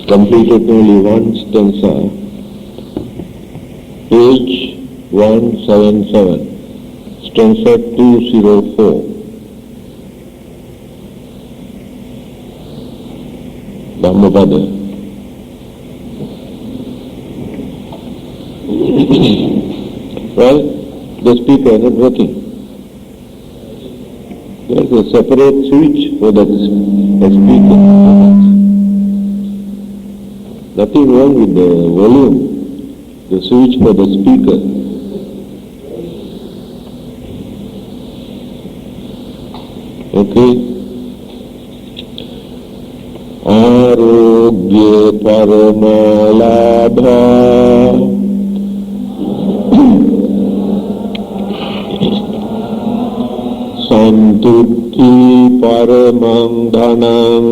completed only one stanza, page 177, stanza 204. Dhammapada. Well, the speaker is not working. There is a separate switch for that speaker. Nothing wrong with the volume, the switch for the speaker. Okay. Arogya Paramalabha Santutti Paramang Dhanam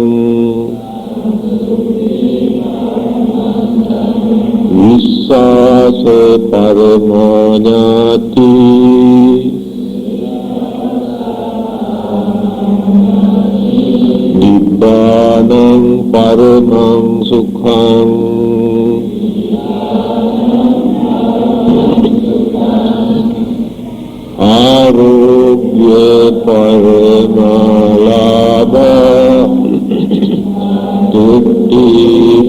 Vissasa Paramanyati Nibbanam Paramang Sukham Arogya Paramalabha Tutti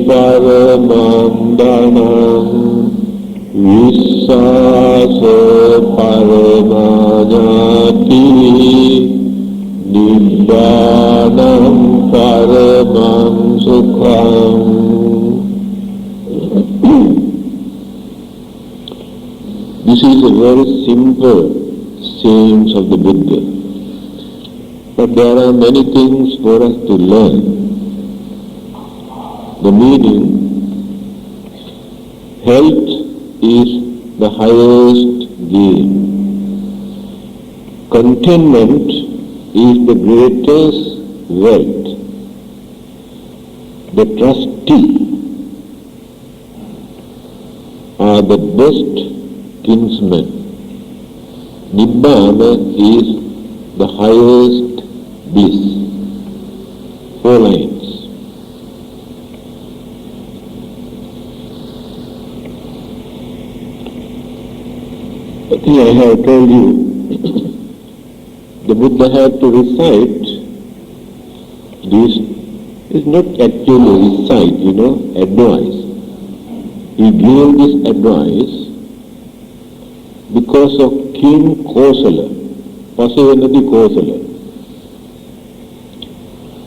Paramam Dhanam Vissasa Paramanyati Nibbanam Paramam Sukham. This is a very simple sayings of the Buddha. But there are many things for us to learn. The meaning, health is the highest gain. Contentment is the greatest wealth. The trustee are the best kinsmen. Nibbana is the highest bliss. 4 lines. I think I have told you, the Buddha had to recite this. It's not actually recite, advice. He gave this advice because of King Kosala, Pasavanadi Kosala.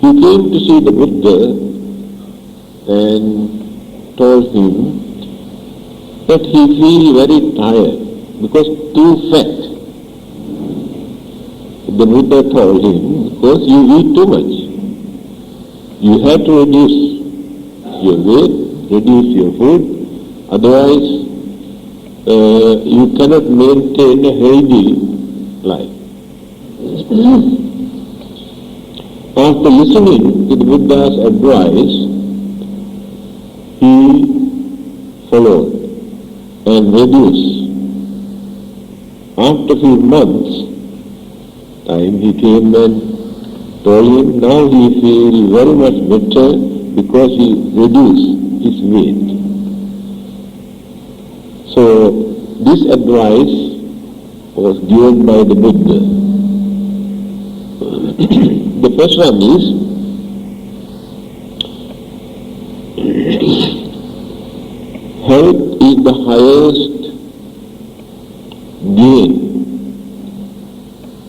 He came to see the Buddha and told him that he feels very tired because too fat. The Buddha told him, because you eat too much. You have to reduce your weight, reduce your food, otherwise you cannot maintain a healthy life. After listening to the Buddha's advice, he followed and reduced. After a few months time, he came and told him now he feels very much better because he reduced his weight. So this advice was given by the Buddha. The first one is, health is the highest gain.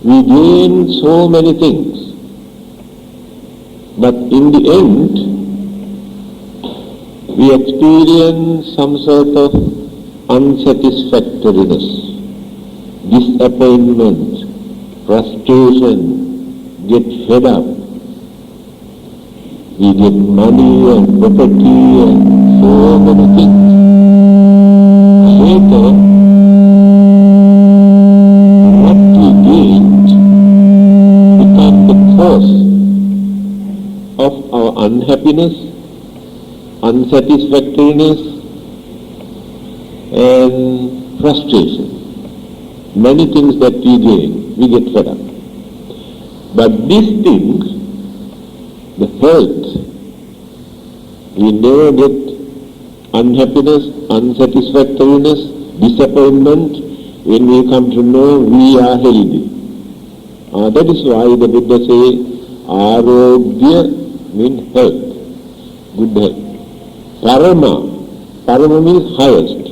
We gain so many things, but in the end, we experience some sort of unsatisfactoriness, disappointment, frustration, get fed up. We get money and property and so many things. Later, what we gained becomes the cause of our unhappiness, unsatisfactoriness, and frustration. Many things that we gain, we get fed up. But these things, the health, We never get unhappiness, unsatisfactoriness, disappointment when we come to know we are healthy. That is why the Buddha says, Arogya means health, good health. Parama means highest,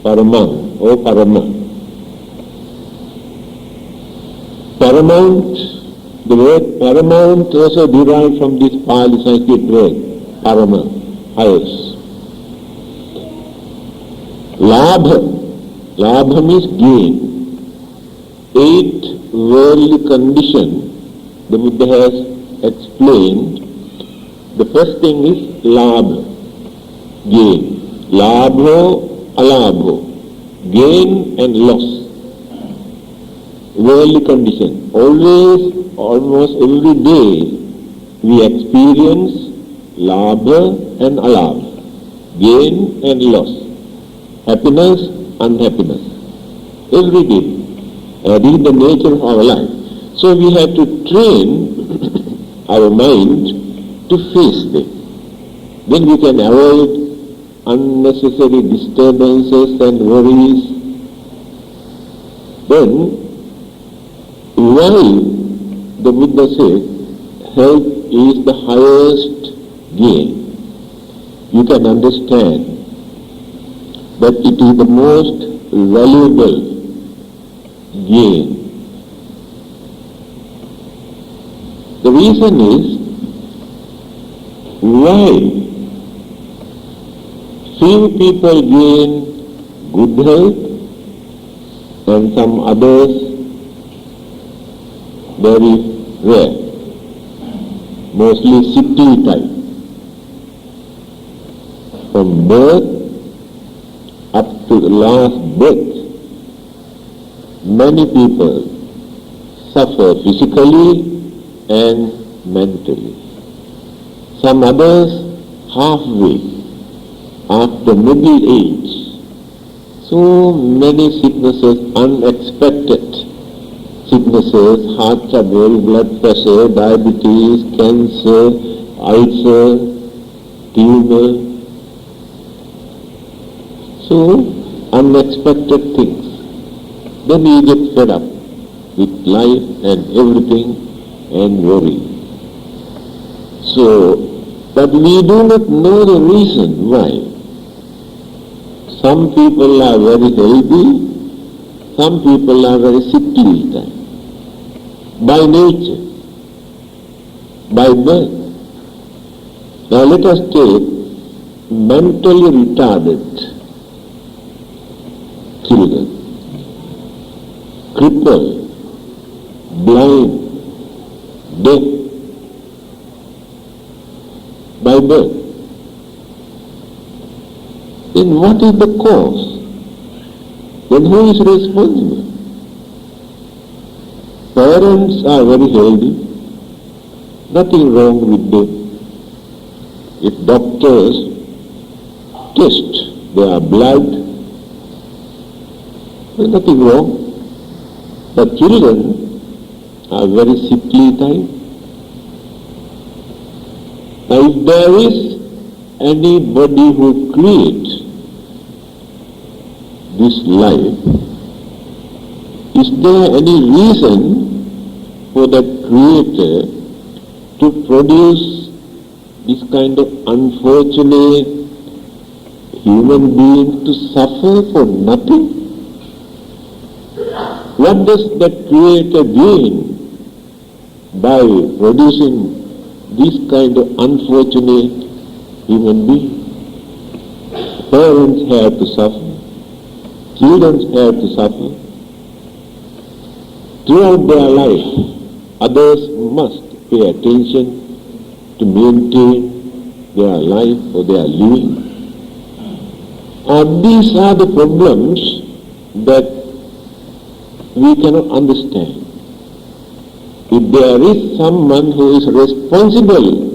Paramang or Parama. Paramount, the word paramount also derived from this Pali Sanskrit word, Parama, highest. Labha means gain. 8 worldly conditions the Buddha has explained. The first thing is labha, gain. Labho, alabho, gain and loss. Worldly condition. Always, almost every day, we experience labha and alabha, gain and loss, happiness, unhappiness. Every day. This is the nature of our life. So we have to train our mind to face them. Then we can avoid unnecessary disturbances and worries. Then, why the Buddha said health is the highest gain? You can understand that it is the most valuable gain. The reason is why few people gain good health and some others very rare, mostly sickly type. From birth up to the last breath, many people suffer physically and mentally. Some others halfway, after middle age. So many sicknesses, unexpected sicknesses, heart trouble, blood pressure, diabetes, cancer, ulcer, tumor. So unexpected things. Then we get fed up with life and everything and worry. So, but we do not know the reason why. Some people are very healthy, some people are very sickly by nature, by birth. Now let us take mentally retarded children, crippled, blind, deaf, by birth. Then what is the cause? Then who is responsible? Parents are very healthy, nothing wrong with them. If doctors test their blood, there is nothing wrong. But children are very sickly type. Now if there is anybody who creates this life, is there any reason for that creator to produce this kind of unfortunate human being to suffer for nothing? What does that creator gain by producing this kind of unfortunate human being? Parents have to suffer, children have to suffer. Throughout their life, others must pay attention to maintain their life or their living. These are the problems that we cannot understand. If there is someone who is responsible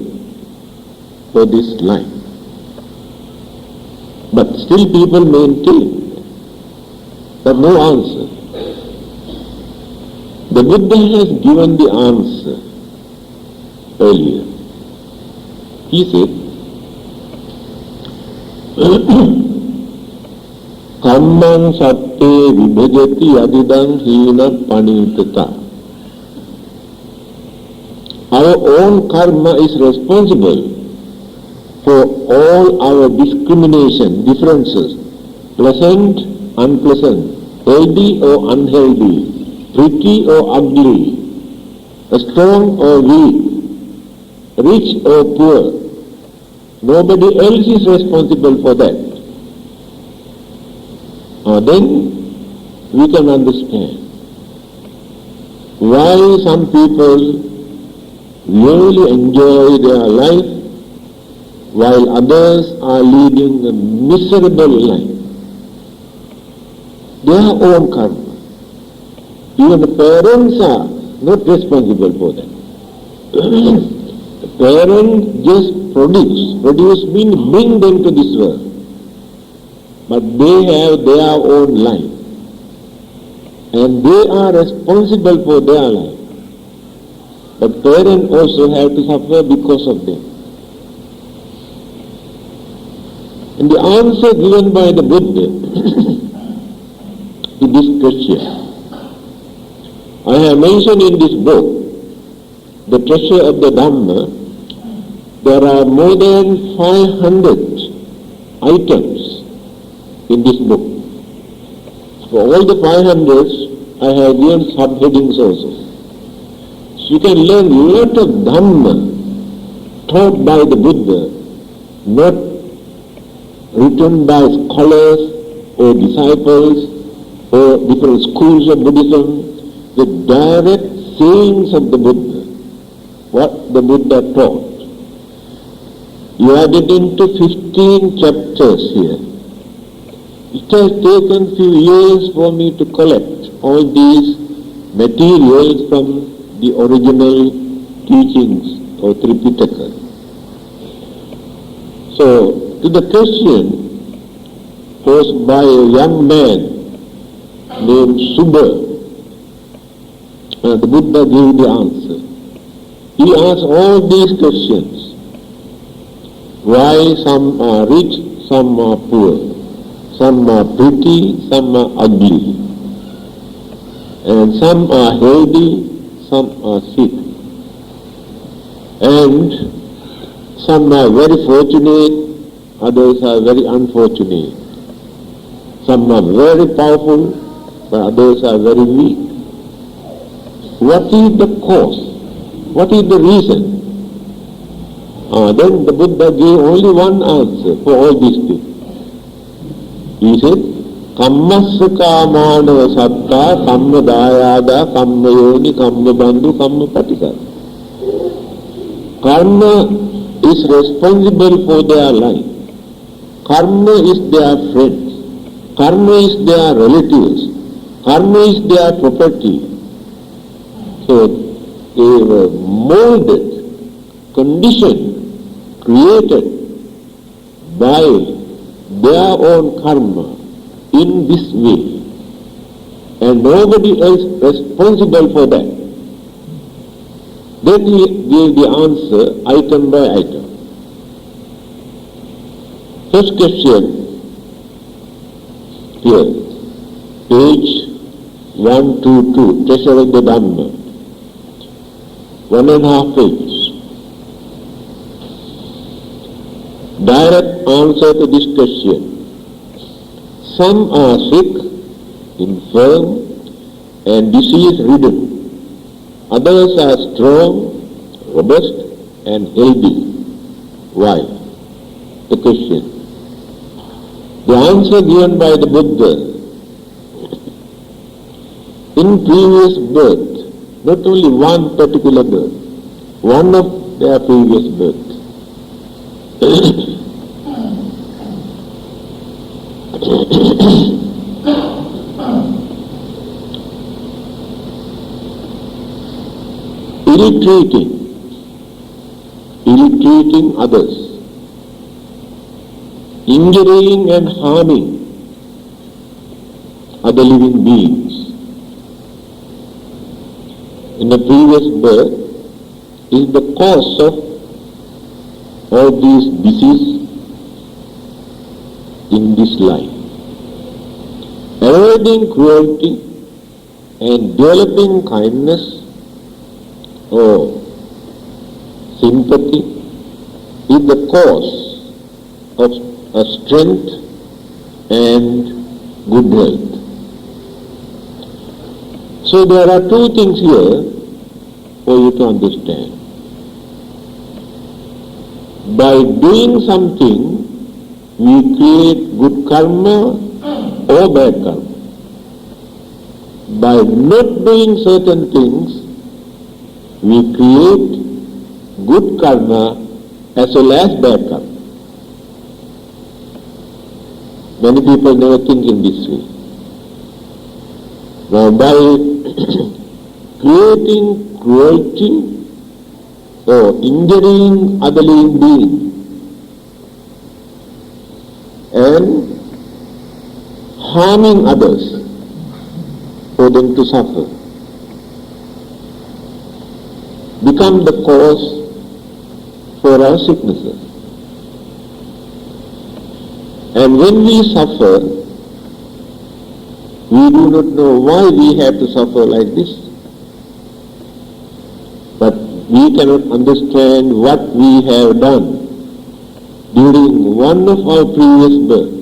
for this life, but still people maintain that no answer. The Buddha has given the answer earlier. He said, Kamman satte vibhajati adidam hina panitata. Our own karma is responsible for all our discrimination, differences, pleasant, unpleasant, healthy or unhealthy, pretty or ugly, strong or weak, rich or poor. Nobody else is responsible for that. Then we can understand why some people really enjoy their life while others are leading a miserable life. Their own karma. Even the parents are not responsible for that. The parents just produce. Produce means bring them to this world. But they have their own life. And they are responsible for their life. But parents also have to suffer because of them. And the answer given by the Buddha to this question, I have mentioned in this book, The Treasure of the Dhamma, there are more than 500 items in this book. For all the 500s, I have given subheadings also. So you can learn a lot of Dhamma taught by the Buddha, not written by scholars or disciples or different schools of Buddhism, the direct sayings of the Buddha, what the Buddha taught. You are getting into 15 chapters here. It has taken few years for me to collect all these materials from the original teachings of Tripitaka. So, to the question posed by a young man named Subha, the Buddha gave the answer. He asked all these questions. Why some are rich, some are poor. Some are pretty, some are ugly. And some are healthy, some are sick. And some are very fortunate, others are very unfortunate. Some are very powerful, but others are very weak. What is the cause? What is the reason? Then the Buddha gave only one answer for all these things. He said, Kammassa kamana satta, kamma dayada, kamma yoni, kamma bandhu, kamma patika. Karma is responsible for their life. Karma is their friends. Karma is their relatives. Karma is their property. So they were molded, conditioned, created by their own karma in this way, and nobody else responsible for that. Then he gave the answer item by item. First question here, page 122, Treasure of the Dhamma, 1.5 pages. Direct answer to this question. Some are sick, infirm, and disease-ridden. Others are strong, robust, and healthy. Why? The question. The answer given by the Buddha. In previous birth, not only one particular birth, one of their previous births, ill-treating others, injuring and harming other living beings. In the previous birth is the cause of all these disease, in this life. Avoiding cruelty and developing kindness or sympathy is the cause of a strength and good health. So there are two things here for you to understand. By doing something, we create good karma or bad karma. By not doing certain things, we create good karma as well as bad karma. Many people never think in this way. Now by creating cruelty or injuring other living beings and harming others for them to suffer, become the cause for our sicknesses. And when we suffer, we do not know why we have to suffer like this. But we cannot understand what we have done during one of our previous births.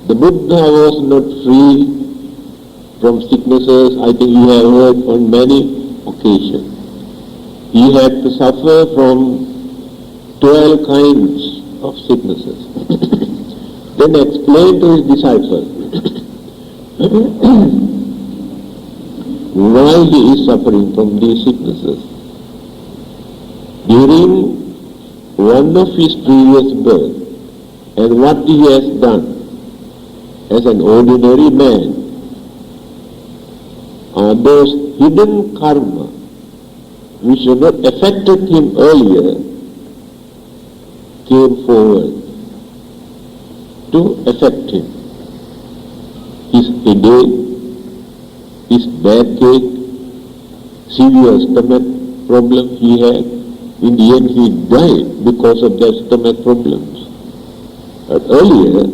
The Buddha was not free from sicknesses. I think you have heard on many occasions. He had to suffer from 12 kinds of sicknesses. Then explained to his disciples why he is suffering from these sicknesses. During one of his previous births and what he has done as an ordinary man, those hidden karma which had not affected him earlier came forward to affect him. His headache, his backache, severe stomach problem he had. In the end he died because of their stomach problems. But earlier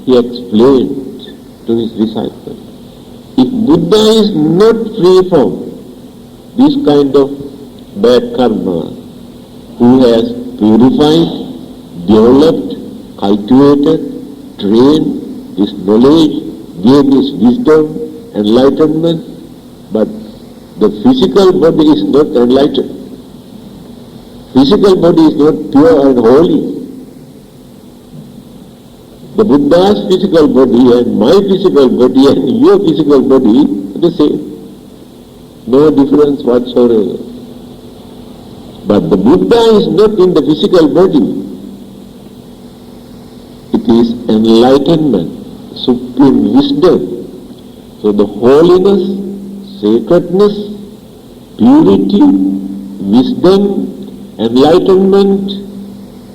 he explained to his disciples, if Buddha is not free from this kind of bad karma, who has purified, developed, cultivated, trained his knowledge, gained his wisdom, enlightenment, but the physical body is not enlightened. Physical body is not pure and holy. The Buddha's physical body and my physical body and your physical body are the same. No difference whatsoever. But the Buddha is not in the physical body. It is enlightenment, supreme wisdom. So the holiness, sacredness, purity, wisdom, enlightenment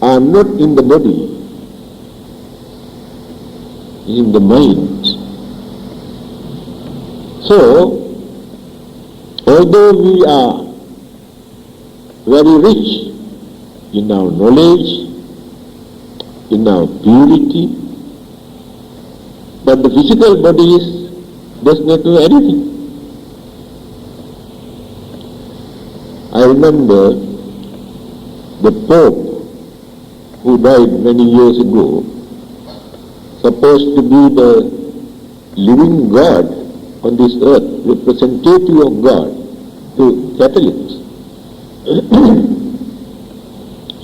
are not in the body, in the mind. So, although we are very rich in our knowledge, in our purity, but the physical body does not do anything. I remember the Pope who died many years ago, supposed to be the living God on this earth, representative of God to Catholics.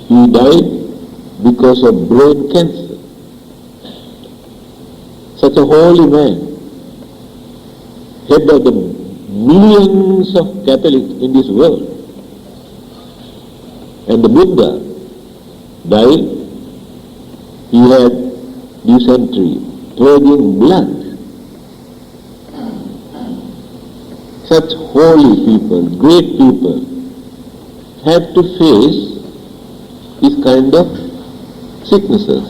He died because of brain cancer. Such a holy man, head of the millions of Catholics in this world. And the Buddha died. He had dysentery, purging blood. Such holy people, great people, have to face this kind of sicknesses.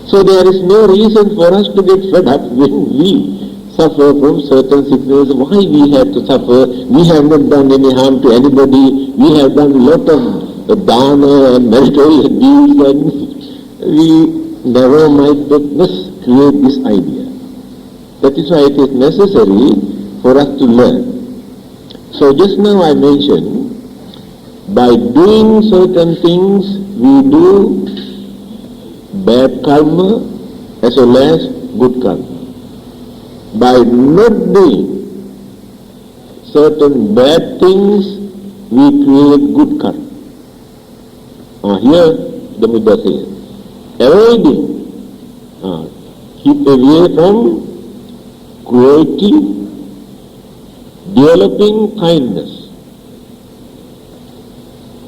So there is no reason for us to get fed up when we suffer from certain sicknesses. Why we have to suffer? We have not done any harm to anybody. We have done a lot of dana and meritorious deeds, and we narrow-mindedness create this idea. That is why it is necessary for us to learn. So just now I mentioned, by doing certain things we do bad karma as well as good karma. By not doing certain bad things we create good karma. Here the Buddha says, avoiding, keep away from cruelty, developing kindness.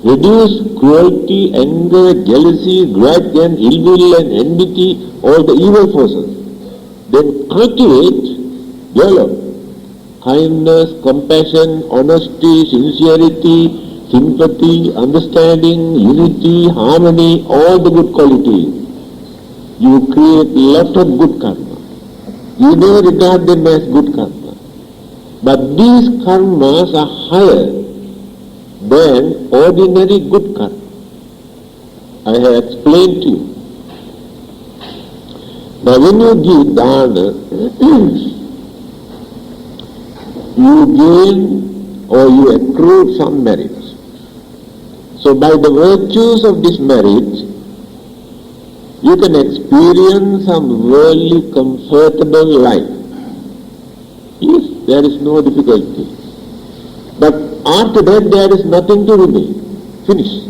Reduce cruelty, anger, jealousy, grudge and ill will and enmity, all the evil forces. Then cultivate, develop kindness, compassion, honesty, sincerity, sympathy, understanding, unity, harmony, all the good qualities. You create lot of good karma. You never regard them as good karma. But these karmas are higher than ordinary good karma. I have explained to you. Now when you give dana, you gain or you accrue some merits. So by the virtues of this merit, you can experience some worldly comfortable life. Yes, there is no difficulty. But after that there is nothing to remain. Finish.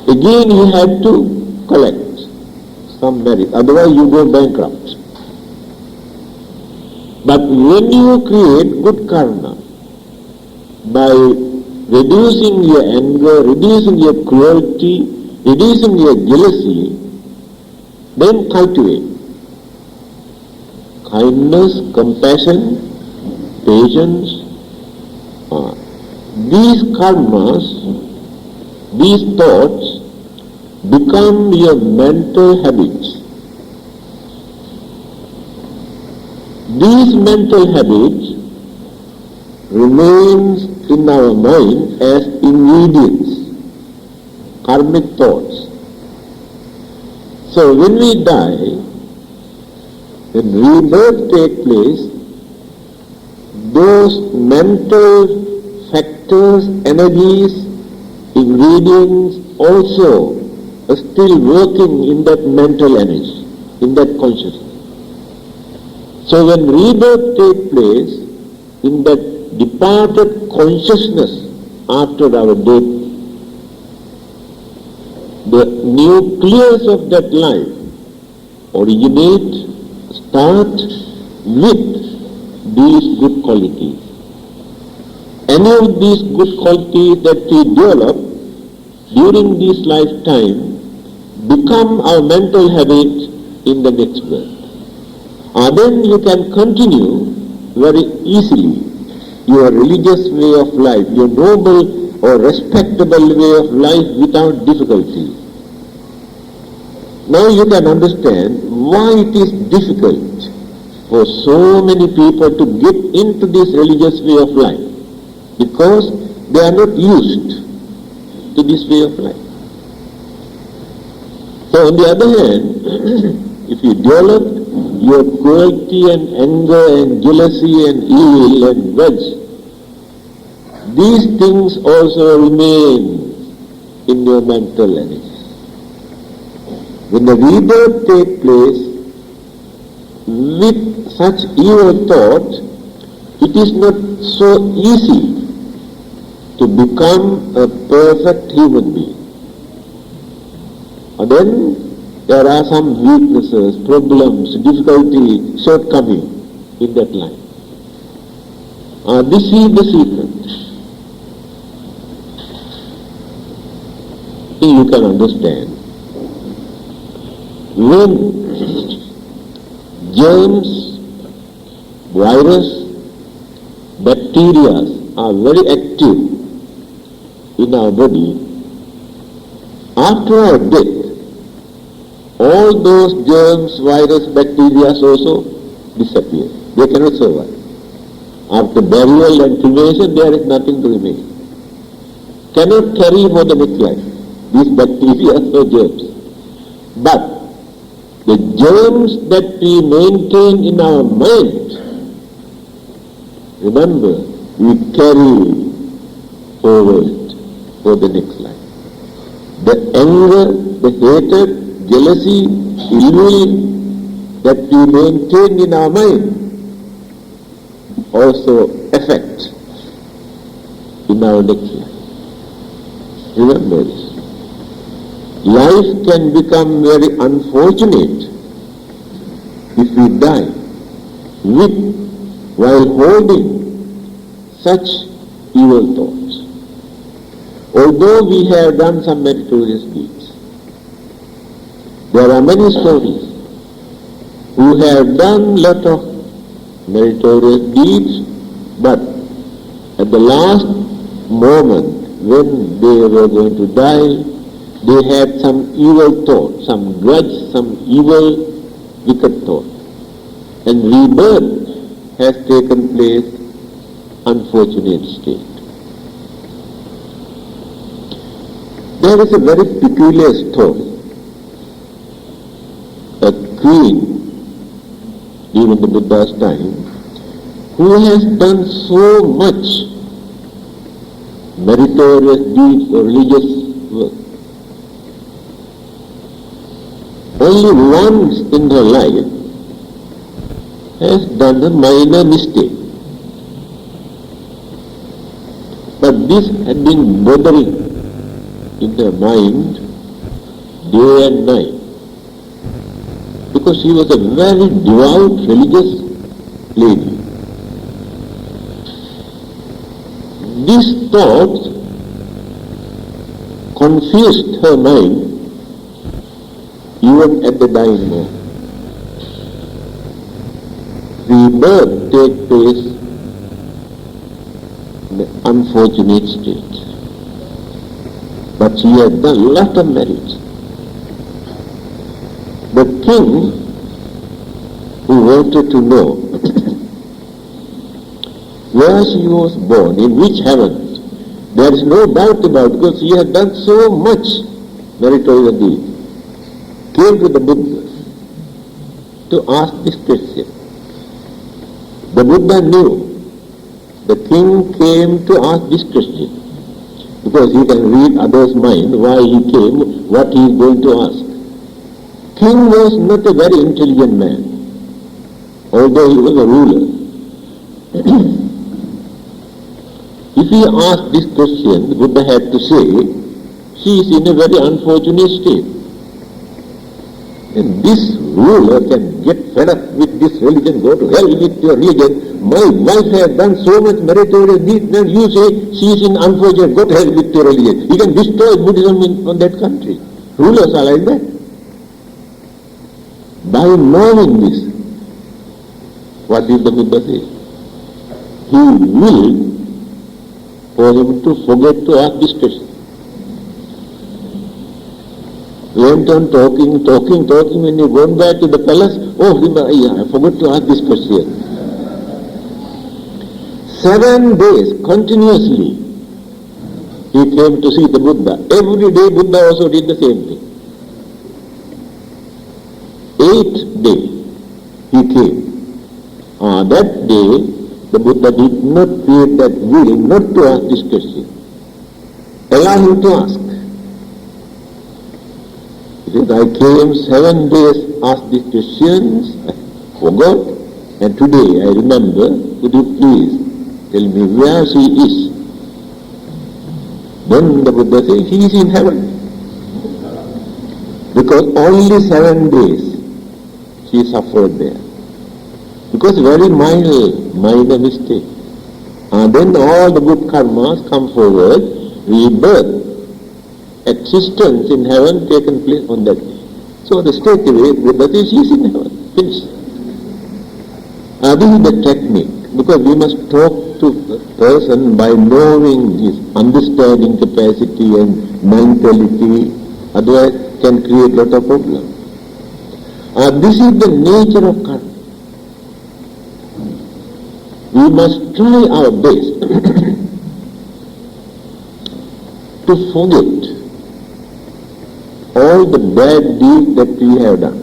Again you have to collect some merit, otherwise you go bankrupt. But when you create good karma, by reducing your anger, reducing your cruelty, reducing your jealousy, then cultivate kindness, compassion, patience. These karmas, these thoughts become your mental habits. These mental habits remains in our mind as ingredients, karmic thoughts. So when we die, when rebirth takes place, those mental factors, energies, ingredients also are still working in that mental energy, in that consciousness. So when rebirth takes place, in that departed consciousness after our death, the nucleus of that life start with these good qualities. Any of these good qualities that we develop during this lifetime become our mental habit in the next birth. Then you can continue very easily your religious way of life, your noble or respectable way of life without difficulty. Now you can understand why it is difficult for so many people to get into this religious way of life, because they are not used to this way of life. So on the other hand, if you develop your cruelty and anger and jealousy and evil and grudge, these things also remain in your mental energy. When the rebirth takes place with such evil thoughts, it is not so easy to become a perfect human being. And then there are some weaknesses, problems, difficulty, shortcoming in that life. This is the secret. You can understand. When germs, virus, bacteria are very active in our body, after our death, all those germs, virus, bacteria also disappear. They cannot survive. After burial and cremation, there is nothing to remain. Cannot carry for the next life, these bacteria or germs. But the germs that we maintain in our mind, remember, we carry forward for the next life. The anger, the hatred, jealousy, ill will that we maintain in our mind also affect in our next life. Remember this. Life can become very unfortunate if we die while holding such evil thoughts. Although we have done some meritorious deeds, there are many stories who have done lot of meritorious deeds, but at the last moment when they were going to die, they had some evil thought, some grudge, some evil, wicked thought. And rebirth has taken place, unfortunate state. There is a very peculiar story. A queen during the Buddha's time who has done so much meritorious deeds or religious work. Only once in her life has done a minor mistake. But this had been bothering in her mind day and night, because she was a very devout religious lady. This thought confused her mind even at the dying moment. Rebirth takes place in an unfortunate state. But she had done a lot of merit. The king, who wanted to know where she was born, in which heaven, there is no doubt about it, because she had done so much meritorious deeds, came to the Buddha to ask this question. The Buddha knew the king came to ask this question, because he can read others' mind why he came, what he is going to ask. King was not a very intelligent man, although he was a ruler. If he asked this question, the Buddha had to say, she is in a very unfortunate state. And this ruler can get fed up with this religion, go to hell with your religion. My wife has done so much meritorious deeds, and you say she is in unfortunate, go to hell with your religion. He can destroy Buddhism in that country. Rulers are like that. By knowing this, what did the Buddha say? He willed for him to forget to ask this question. Went on talking, when he went back to the palace, I forgot to ask this question. 7 days continuously he came to see the Buddha. Every day Buddha also did the same thing. 8th day he came. That day the Buddha did not create that will not to ask this question. Allow him to ask. He said, I came 7 days, asked these questions, I forgot, and today I remember, could you please tell me where she is? Then the Buddha said, she is in heaven. Because only 7 days she suffered there. Because very minor mistake. Then all the good karmas come forward, rebirth, existence in heaven taken place on that day. So the straight away Buddha says, she is in heaven. Finished. This is the technique, because we must talk to the person by knowing his understanding capacity and mentality, otherwise can create lot of problems. This is the nature of karma. We must try our best to forget all the bad deeds that we have done.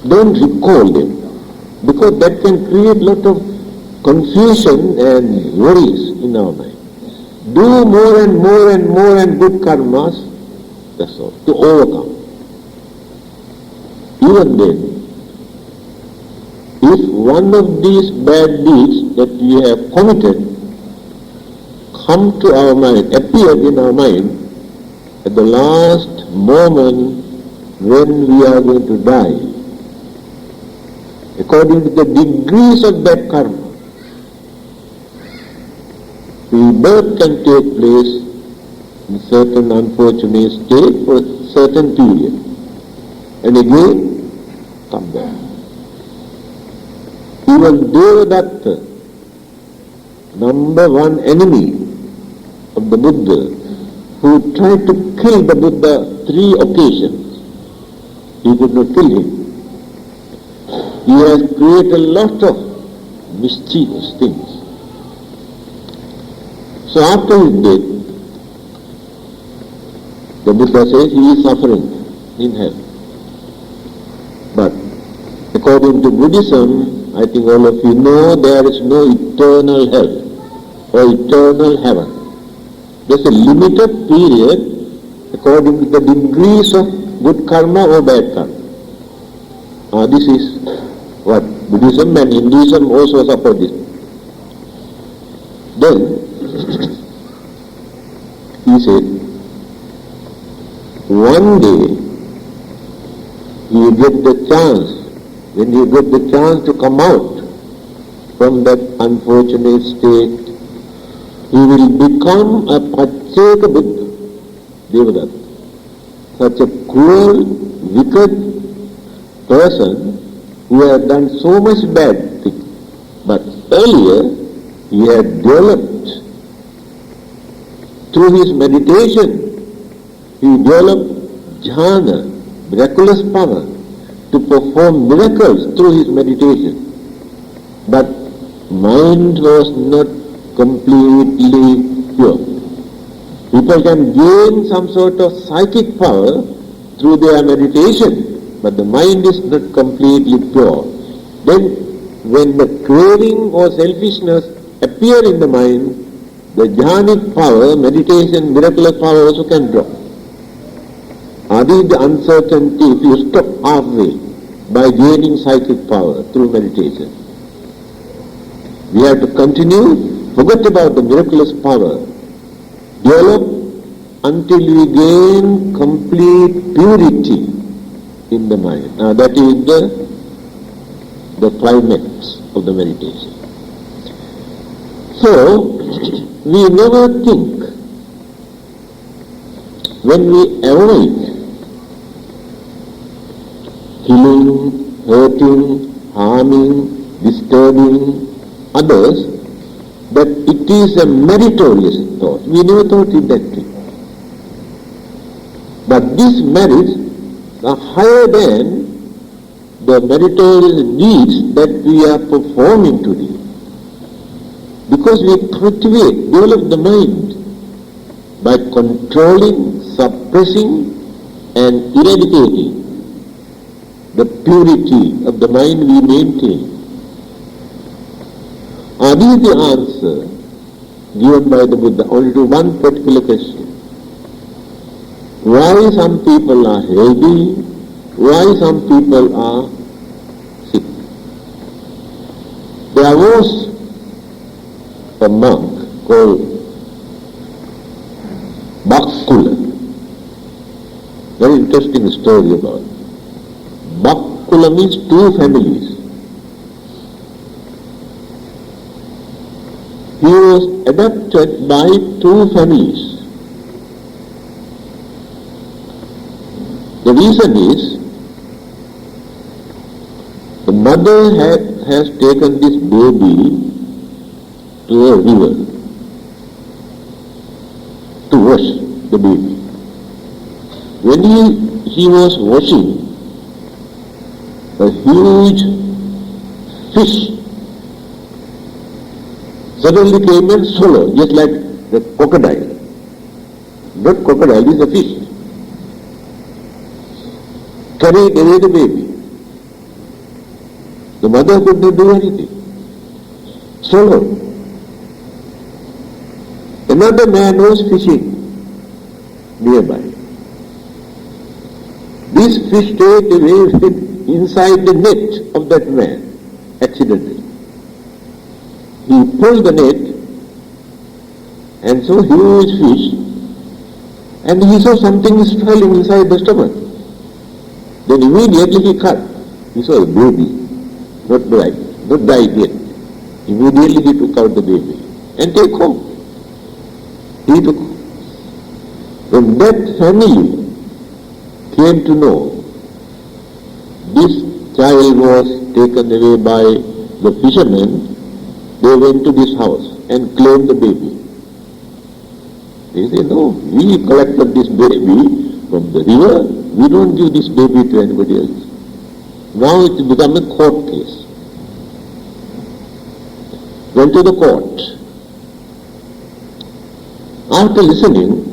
don't recall them, because that can create lot of confusion and worries in our mind. Do more and more and more and good karmas, that's all, to overcome. Even then, if one of these bad deeds that we have committed come to our mind, appeared in our mind at the last moment when we are going to die, according to the degrees of that karma, rebirth can take place in certain unfortunate state for a certain period, and again come back. Even Devadatta, number one enemy of the Buddha, who tried to kill the Buddha 3 occasions, he could not kill him. He has created a lot of mischievous things. So after his death, the Buddha says he is suffering in hell. But according to Buddhism, I think all of you know, there is no eternal hell or eternal heaven. There's a limited period according to the degrees of good karma or bad karma. This is what Buddhism and Hinduism also support this. Then he said, one day you get the chance, when you get the chance to come out from that unfortunate state, he will become a Pacheka Buddha, Devadatta. Such a cruel, wicked person who had done so much bad things. But earlier, he had developed, through his meditation, he developed jhana, miraculous power, to perform miracles through his meditation. But mind was not completely pure. People can gain some sort of psychic power through their meditation, but the mind is not completely pure. Then when the craving or selfishness appear in the mind, the jhanic power, meditation, miraculous power also can drop. This is the uncertainty if you stop halfway by gaining psychic power through meditation. We have to continue, forget about the miraculous power, develop until we gain complete purity in the mind. Now that is the climax of the meditation. So, we never think, when we avoid killing, hurting, harming, disturbing others, that it is a meritorious thought. We never thought it that way. But these merits are higher than the meritorious deeds that we are performing today. Because we cultivate, develop the mind by controlling, suppressing and eradicating the purity of the mind we maintain. This is the answer given by the Buddha only to one particular question. Why some people are healthy? Why some people are sick? There was a monk called Bakkula. Very interesting story about it. Bakkula means 2 families. He was adopted by 2 families. The reason is, the mother has taken this baby to a river to wash the baby. When he was washing, a huge fish suddenly came and swallowed, just like the crocodile. Not crocodile, is a fish. Carried away the baby. The mother could not do anything. Solo. Another man was fishing nearby. This fish straight away fit inside the net of that man, accidentally. He pulled the net, and so huge fish, and he saw something swelling inside the stomach. Then immediately he cut. He saw a baby, not died yet. Immediately he took out the baby and take home. He took. When that family came to know this child was taken away by the fishermen, they went to this house and claimed the baby. They say, no, we collected this baby from the river, we don't give this baby to anybody else. Now it's become a court case. Went to the court. After listening,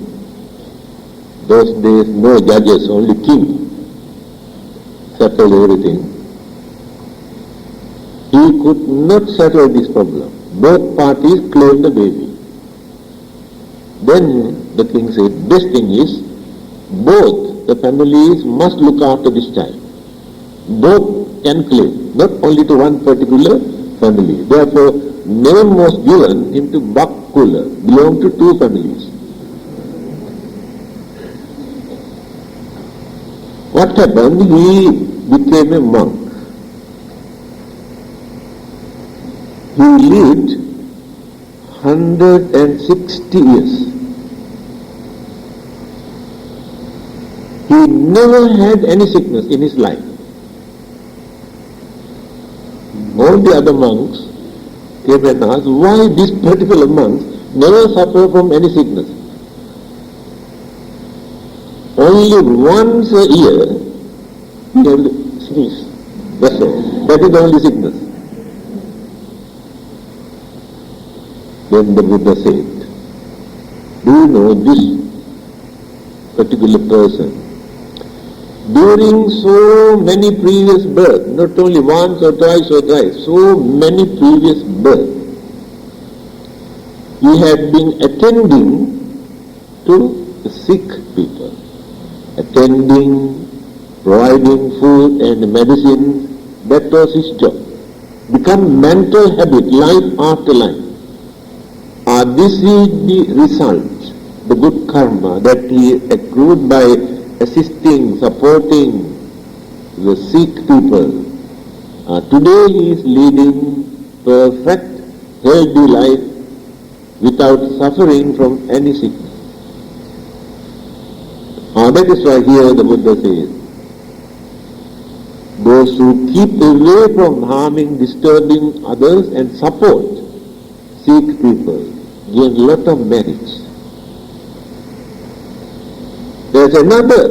those days no judges, only king settled everything. He could not settle this problem. Both parties claimed the baby. Then the king said, best thing is, both the families must look after this child. Both can claim, not only to one particular family. Therefore, name was given him to Bakkula, belonged to two families. What happened? He became a monk. He lived 160 years. He never had any sickness in his life. All the other monks came and asked, why this particular monk never suffered from any sickness? Only once a year he had sneeze. That's all. That is the only sickness. Then the Buddha said, do you know this particular person? During so many previous births, not only once or twice, so many previous births, he had been attending to the sick people, attending, providing food and medicine. That was his job. Become mental habit, life after life. This is the result, the good karma that he accrued by assisting, supporting the sick people. Today he is leading perfect, healthy life without suffering from any sickness. That is why here the Buddha says, those who keep away from harming, disturbing others and support sick people gain a lot of merits. There is another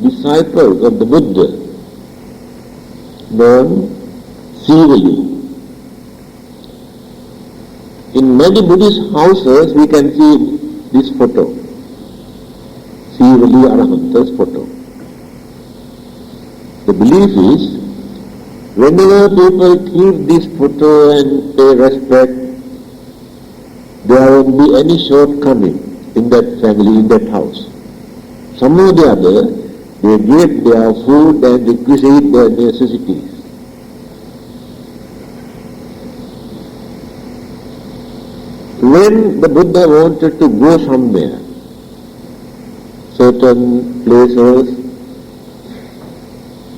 disciple of the Buddha known Sivali. In many Buddhist houses we can see this photo, Sivali Arahanta's photo. The belief is, whenever people keep this photo and pay respect, there won't be any shortcoming in that family, in that house. Somehow or the other, they get their food and requisite their necessities. When the Buddha wanted to go somewhere, certain places,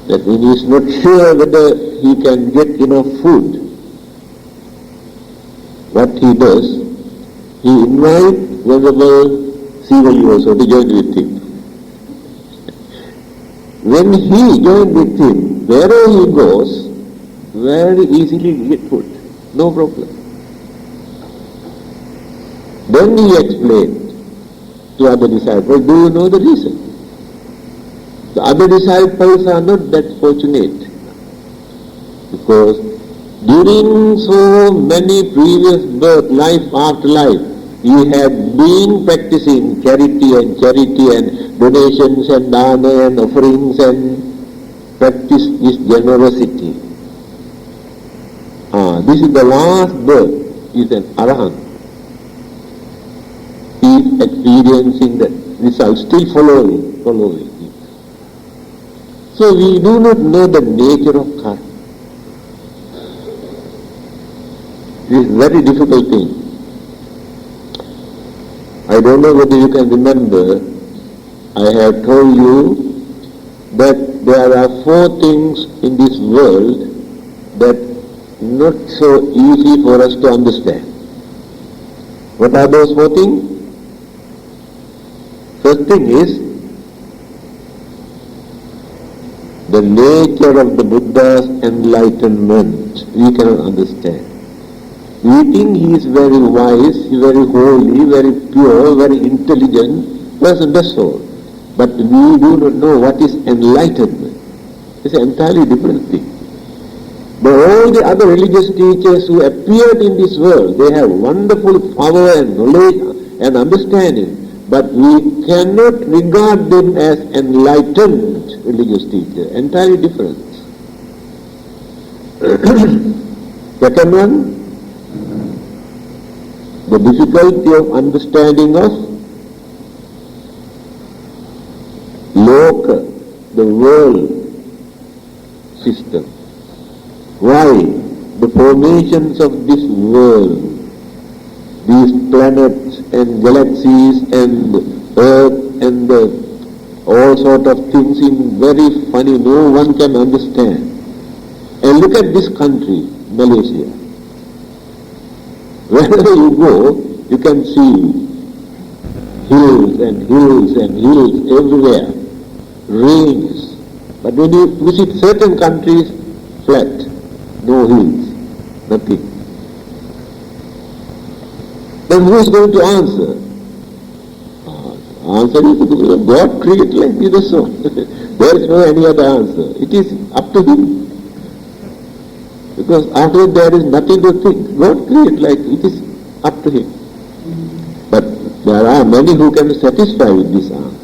that when he is not sure whether he can get enough food, what he does, he invites Venerable Sivali also to join with him. When he joined with him, wherever he goes, very easily he gets food, no problem. Then he explained to other disciples, do you know the reason? The other disciples are not that fortunate, because during so many previous births, life after life, he had been practicing charity and donations and dana and offerings and practiced this generosity. this is the last birth, is an arahant. He is experiencing the result, still following it. So we do not know the nature of karma. This is a very difficult thing. I don't know whether you can remember, I have told you that there are 4 things in this world that not so easy for us to understand. What are those 4 things? First thing is the nature of the Buddha's enlightenment. We cannot understand. We think he is very wise, very holy, very pure, very intelligent person, that's all. But we do not know what is enlightenment. It's an entirely different thing. But all the other religious teachers who appeared in this world, they have wonderful power and knowledge and understanding. But we cannot regard them as enlightened religious teachers. Entirely different. Second one, the difficulty of understanding of loka, the world system. Why? The formations of this world, these planets and galaxies and earth and all sort of things in very funny, no one can understand. And look at this country, Malaysia. Wherever you go, you can see hills and hills and hills everywhere, rains. But when you visit certain countries, flat, no hills, nothing. Then who is going to answer? Answer is God created like this so. There is no any other answer. It is up to Him. Because after there is nothing to think. God created like it is up to Him. But there are many who can satisfy with this answer.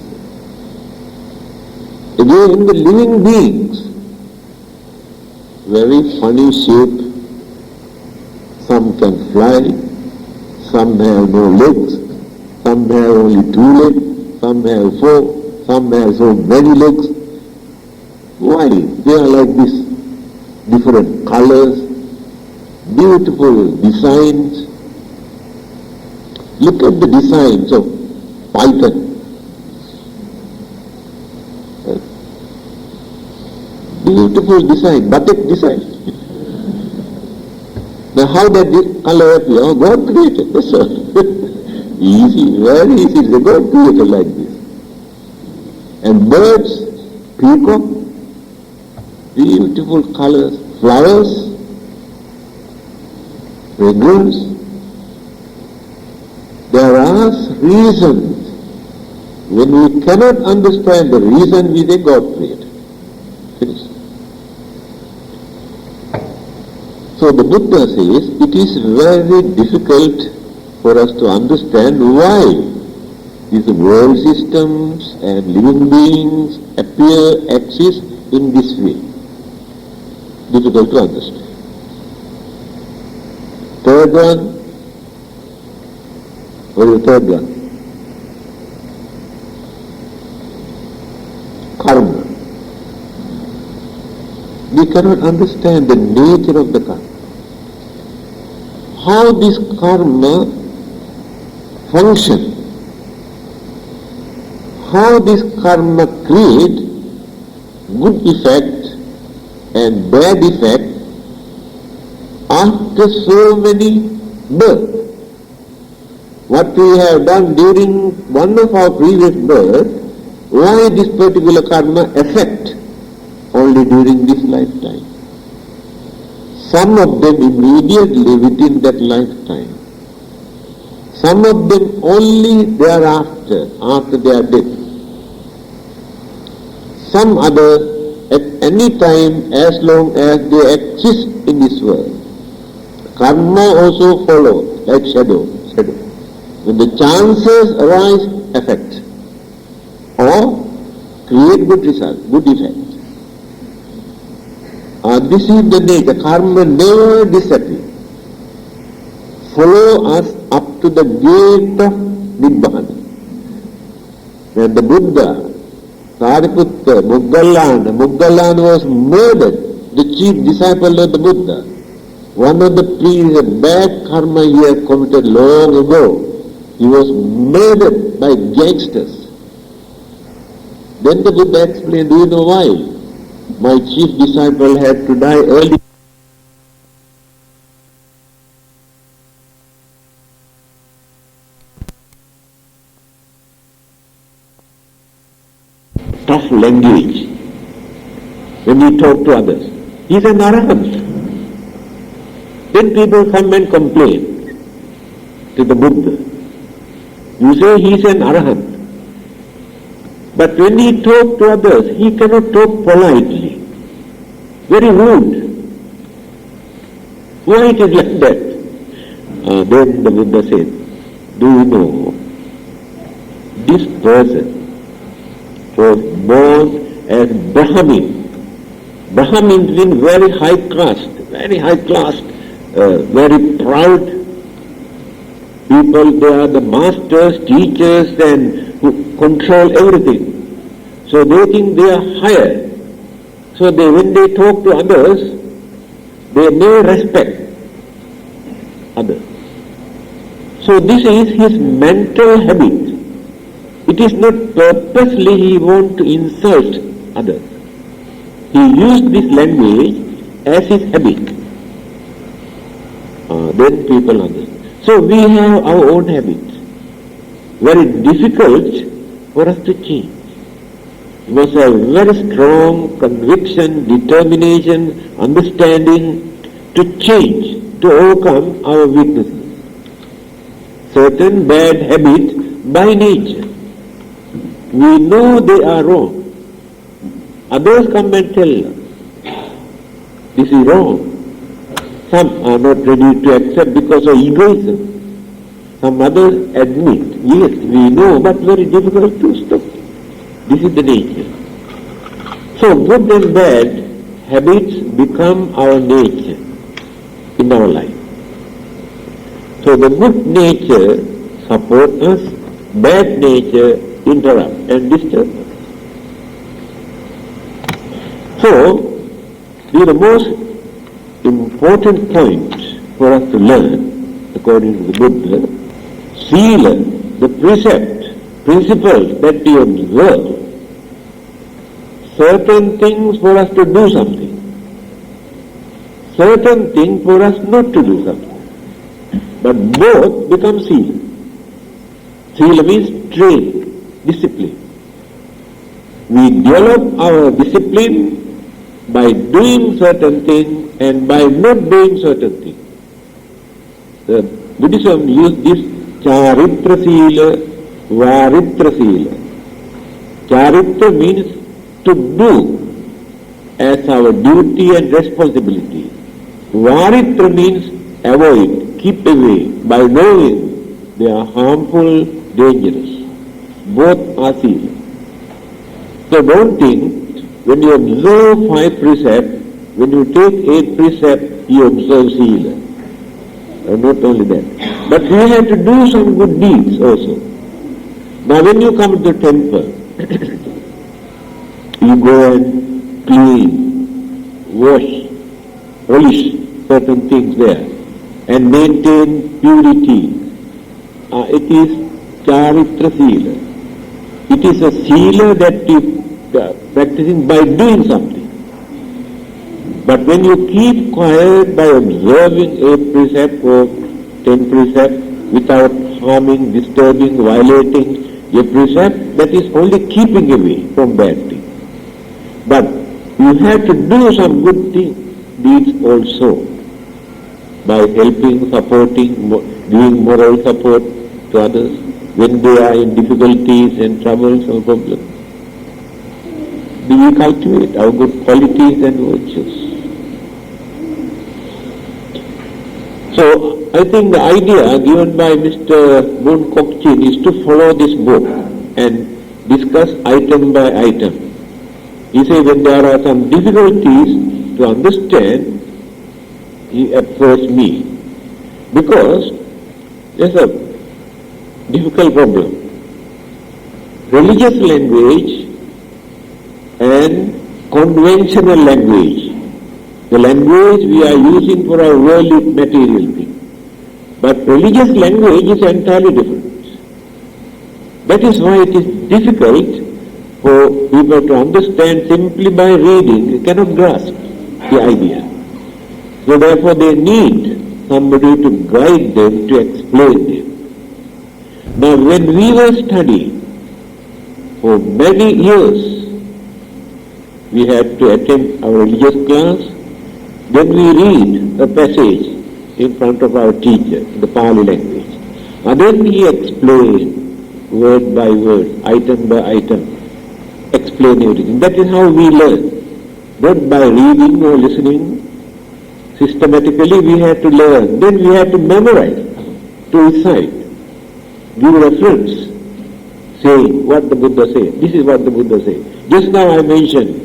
Again, the living beings, very funny shape. Some can fly, some have no legs, some have only 2 legs, some have 4, some have so many legs. Why? They are like this. Different colors, beautiful designs. Look at the designs of python. Beautiful design, batik design. Now how that color appear? Oh, God created, that's all. Easy, very easy. God created like this. And birds, peacock, beautiful colors, flowers, fragrance. There are reasons. When we cannot understand the reason, we say God created. Finish. So the Buddha says it is very difficult for us to understand why these world systems and living beings exist in this way. Difficult to understand. Third one, what is the third one? Karma. We cannot understand the nature of the karma. How this karma functions. How this karma creates good effect and bad effect after so many births. What we have done during one of our previous births, why this particular karma affect only during this lifetime? Some of them immediately within that lifetime. Some of them only thereafter, after their death. Some others at any time as long as they exist in this world. Karma also follows like shadow. When the chances arise, affect or create good result, good effect. this is the nature. Karma never disappears. Follow us up to the gate of Nibbana. When the Buddha, Sariputta, Moggallana was murdered, the chief disciple of the Buddha. One of the priests, a bad karma he had committed long ago. He was murdered by gangsters. Then the Buddha explained, do you know why? My chief disciple had to die early. Tough language when he talked to others. He is an arahant. Then people come and complain to the Buddha. You say he is an arahant. But when he talks to others, he cannot talk politely. Very rude. Why it is like that? Then the Buddha said, do you know, this person was born as Brahmin. Brahmins mean very high caste, very proud people. They are the masters, teachers, and who control everything. So they think they are higher. So when they talk to others, they never respect others. So this is his mental habit. It is not purposely he wants to insult others. He used this language as his habit. Then people understand. So we have our own habits. Very difficult for us to change. We must have very strong conviction, determination, understanding to change, to overcome our weaknesses. Certain bad habits by nature. We know they are wrong. Others come and tell us, this is wrong. Some are not ready to accept because of egoism. Some others admit, yes, we know, but very difficult to stop. This is the nature. So good and bad habits become our nature in our life. So the good nature supports us, bad nature interrupt and disturb us. So, the most important point for us to learn, according to the Buddha, Sila, the precept, principles that we observe, certain things for us to do something, certain things for us not to do something. But both become Sila. Sila means train, discipline. We develop our discipline by doing certain things and by not doing certain things. The Buddhism used this Charitra Sila, Varitra Sila. Charitra means to do as our duty and responsibility. Varitra means avoid, keep away, by knowing they are harmful, dangerous. Both are Sila. So don't think, when you observe 5 precepts, when you take 8 precepts, you observe Sila. And not only that. But we have to do some good deeds also. Now when you come to the temple, you go and clean, wash, polish certain things there, and maintain purity. It is Charitra Sila. It is a Sila that you practicing by doing something. But when you keep quiet by observing 8 precepts or 10 precepts without harming, disturbing, violating a precept, that is only keeping away from bad things. But you have to do some good deeds also by helping, supporting, giving moral support to others when they are in difficulties and troubles or problems. Do we cultivate our good qualities and virtues? So, I think the idea given by Mr. Boon Kok Chin is to follow this book and discuss item by item. He says when there are some difficulties, to understand, he approached me. Because there's a difficult problem. Religious language and conventional language, the language we are using for our worldly material thing. But religious language is entirely different. That is why it is difficult for people to understand simply by reading. They cannot grasp the idea. So therefore they need somebody to guide them, to explain them. Now when we were studying for many years, we had to attend our religious class, then we read a passage in front of our teacher, the Pali language. And then he explained word by word, item by item, explain everything. That is how we learn. Not by reading or listening. Systematically we had to learn. Then we had to memorize, to recite, give reference, saying what the Buddha said. This is what the Buddha said. Just now I mentioned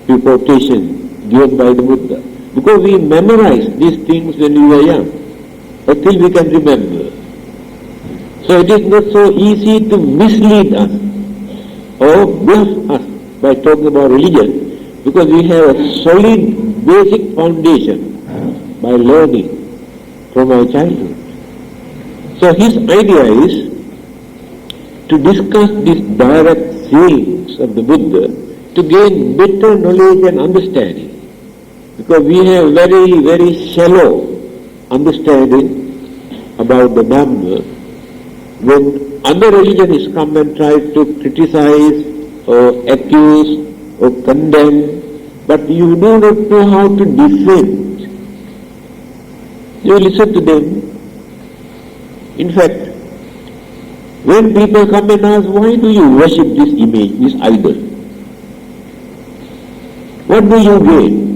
the quotation given by the Buddha. Because we memorize these things when we were young, until we can remember. So it is not so easy to mislead us or bluff us by talking about religion, because we have a solid basic foundation by learning from our childhood. So his idea is to discuss these direct sayings of the Buddha to gain better knowledge and understanding. Because we have very, very shallow understanding about the Dhamma. When other religions come and try to criticize or accuse or condemn, but you do not know how to defend, you listen to them. In fact, when people come and ask, why do you worship this image, this idol? What do you gain?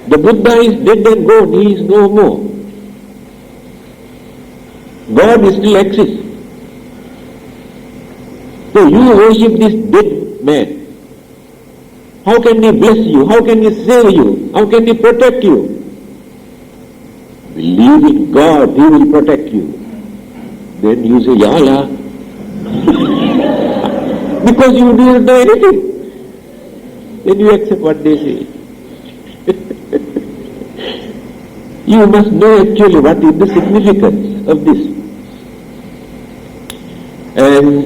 The Buddha is dead and gone, he is no more. God still exists. So you worship this dead man. How can he bless you? How can he save you? How can he protect you? Believe in God, he will protect you. Then you say, Ya Allah. Because you do not know anything. Then you accept what they say. You must know actually what is the significance of this. And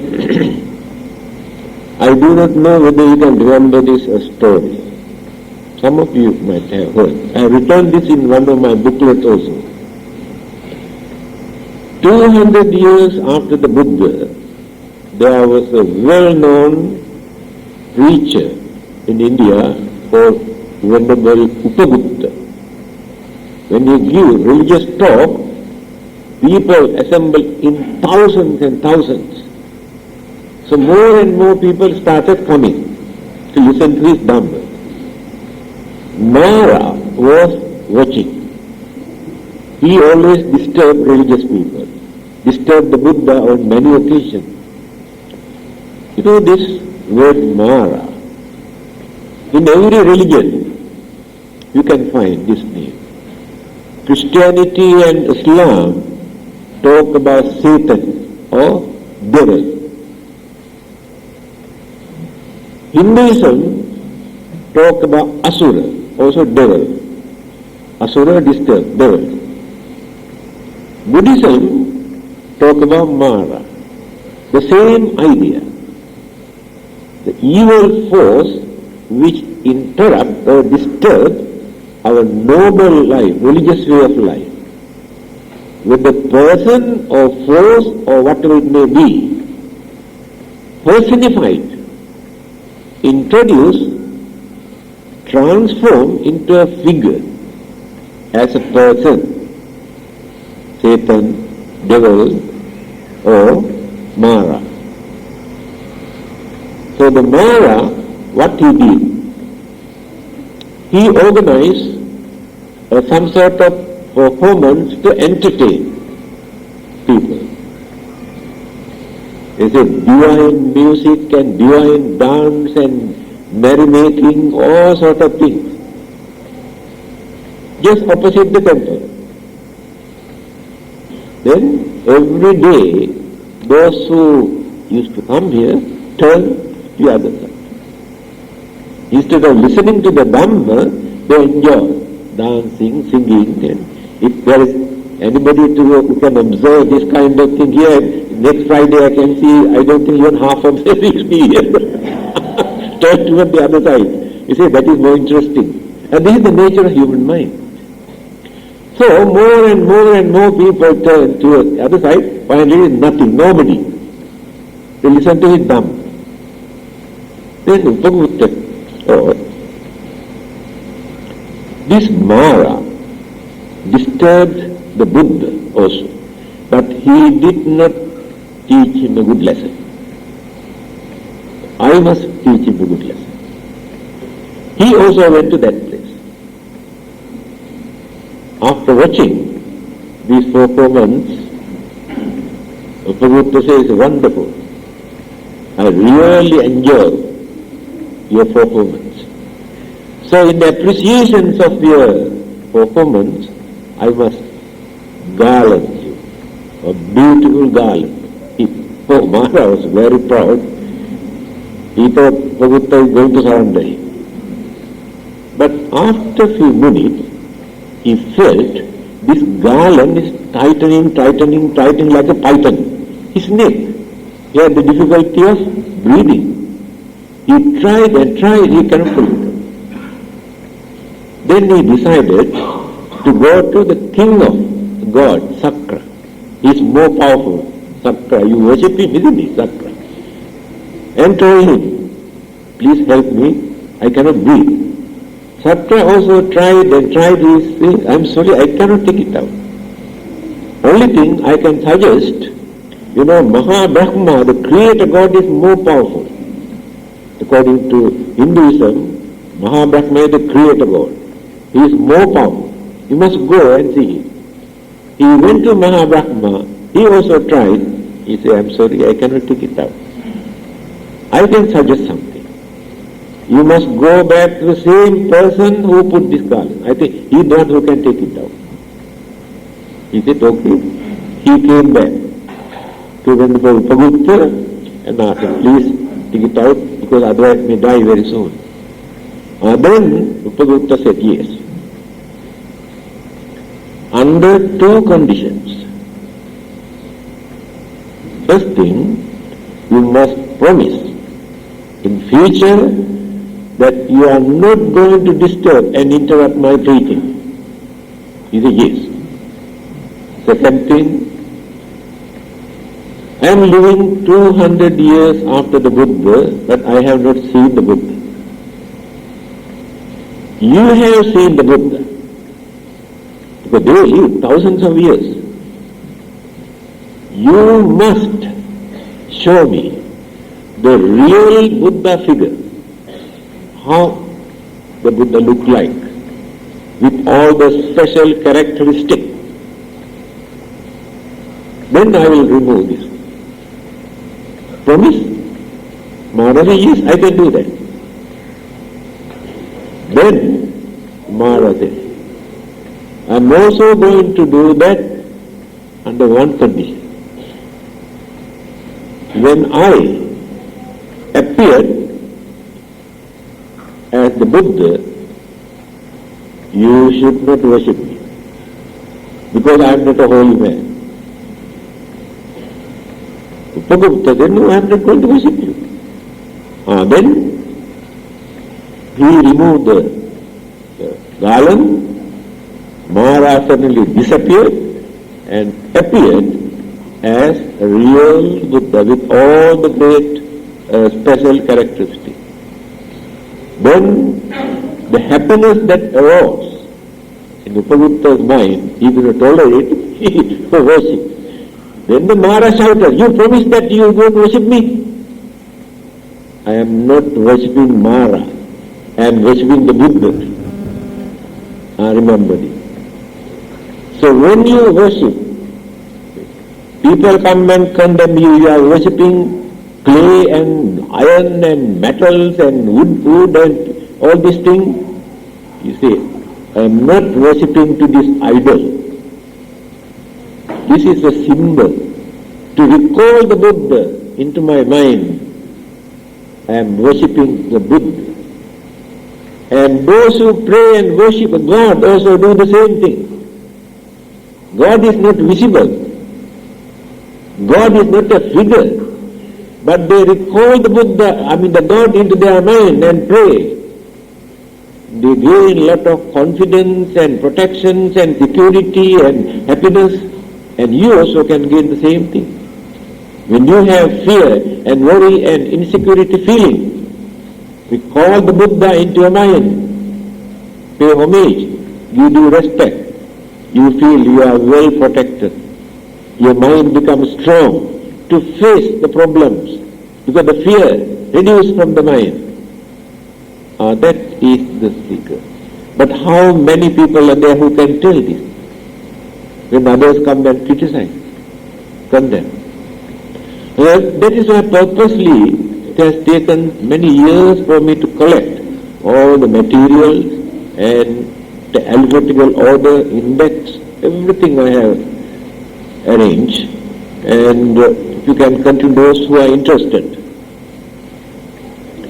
I do not know whether you can remember this story. Some of you might have heard. I have written this in one of my booklets also. 200 years after the Buddha, there was a well-known preacher in India called Venerable Upagupta. When he gives religious talk, people assemble in thousands and thousands. So more and more people started coming to listen to his Dhamma. Mara was watching. He always disturbed religious people, disturbed the Buddha on many occasions. You know this word Mara? In every religion you can find this name. Christianity and Islam talk about Satan or devil. Hinduism talk about Asura, also devil. Asura disturbed, devil. Buddhism talk about Mara. The same idea. The evil force which interrupt or disturb our noble life, religious way of life. With the person or force or whatever it may be, personified, introduced, transformed into a figure as a person, Satan, devil or Mara. So the Mara, what he did, he organized some sort of performance to entertain people. He said divine music and divine dance and merrymaking, all sort of things. just opposite the temple. Then every day, those who used to come here turn the other side. Instead of listening to the Dhamma, they enjoy dancing, singing, and if there is anybody who can observe this kind of thing here, next Friday I can see, I don't think even half of them will be here. Turn toward the other side. You say that is more interesting. And this is the nature of human mind. So more and more people turn toward the other side, finally nothing, nobody. They listen to his Dhamma. Then Upagutta, this Mara disturbed the Buddha also, but he did not teach him a good lesson. I must teach him a good lesson. He also went to that place. After watching these 4 months, Upagutta says, wonderful. I really enjoy your performance. So in the appreciation of your performance, I must garland you, a beautiful garland. Mara was very proud. He thought Upagutta is going to surrender him. But after a few minutes, he felt this garland is tightening like a python. His neck. He had the difficulty of breathing. He tried and tried, he cannot pull it. Then he decided to go to the king of God, Sakra. He is more powerful. Sakra, you worship him, isn't he? Sakra. And told him, please help me, I cannot breathe. Sakra also tried and tried these things. I'm sorry, I cannot take it out. Only thing I can suggest, Maha Brahma, the creator God, is more powerful. According to Hinduism, Maha Brahma is the creator God. He is more powerful. You must go and see him. He went to Maha Brahma. He also tried. He said, I'm sorry, I cannot take it out. I can suggest something. You must go back to the same person who put this garland. I think he is the one who can take it out. He said, okay. He came back to Venerable Upagutta and asked him, please take it out because otherwise it may die very soon. Then Upagutta said, yes. Under 2 conditions. First thing, you must promise in future that you are not going to disturb and interrupt my preaching. He said, yes. Second thing, I am living 200 years after the Buddha, but I have not seen the Buddha. You have seen the Buddha, because they live thousands of years. You must show me the real Buddha figure, how the Buddha looked like, with all the special characteristics. Then I will remove this. Promise? Mara said, yes, I can do that. Then Mara said, I am also going to do that under one condition. When I appeared as the Buddha, you should not worship me, because I am not a holy man. Upagutta said, no, I am not going to worship you. Then he removed the garland. Mara suddenly disappeared and appeared as a real Buddha with all the great special characteristics. Then the happiness that arose in Upagutta's mind, he could not tolerate it, he worshipped. Then the Mara shouted, you promised that you won't worship me. I am not worshipping Mara, I am worshipping the Buddha. Remember this. So when you worship, people come and condemn you, you are worshipping clay and iron and metals and wood and all these things. You say, I am not worshipping to this idol. This is a symbol. To recall the Buddha into my mind, I am worshipping the Buddha. And those who pray and worship God also do the same thing. God is not visible. God is not a figure. But they recall the Buddha, the God into their mind and pray. They gain a lot of confidence and protections and security and happiness, and you also can gain the same thing. When you have fear and worry and insecurity feeling, recall the Buddha into your mind, pay homage, give due respect, you feel you are well protected. Your mind becomes strong to face the problems because the fear reduces from the mind. That is the secret. But how many people are there who can tell this? When others come and criticize, condemn. That is why purposely it has taken many years for me to collect all the materials and the alphabetical order, index, everything I have arranged. And if you can continue, those who are interested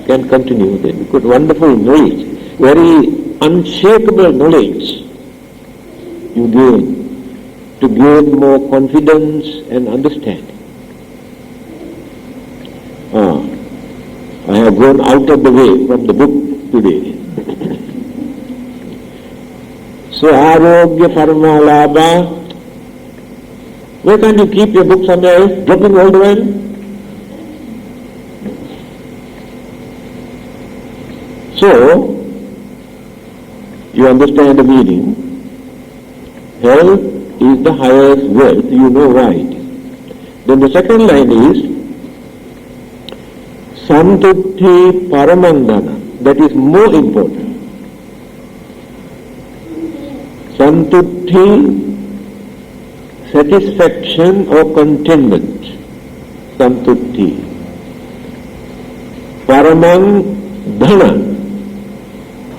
can continue. Then you've got wonderful knowledge, very unshakable knowledge you gain to gain more confidence and understanding. I have gone out of the way from the book today. So, Arogya Parama Labha. Where can't you keep your book somewhere else? Dropping all the while? So, you understand the meaning. Health is the highest wealth, you know why it is. Then the second line is Santutti Paramandana, that is more important. Santutti, satisfaction or contentment. Santutti. Paramandana,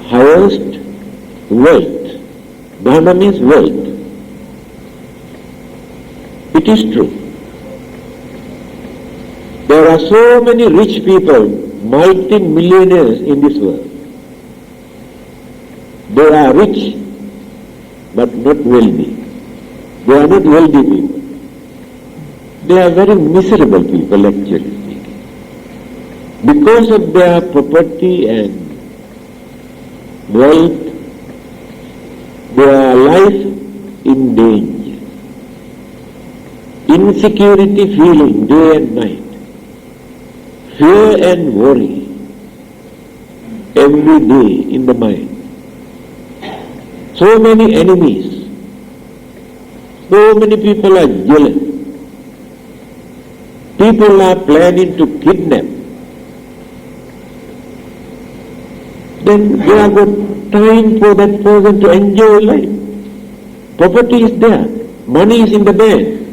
highest wealth. Dhana means wealth. It is true. There are so many rich people, multi-millionaires in this world. They are rich, but not wealthy. They are not wealthy people. They are very miserable people, actually speaking. Because of their property and wealth, their life in danger. Insecurity feeling day and night. Fear and worry every day in the mind. So many enemies. So many people are jealous. People are planning to kidnap. Then they have got time for that person to enjoy life. Property is there. Money is in the bank.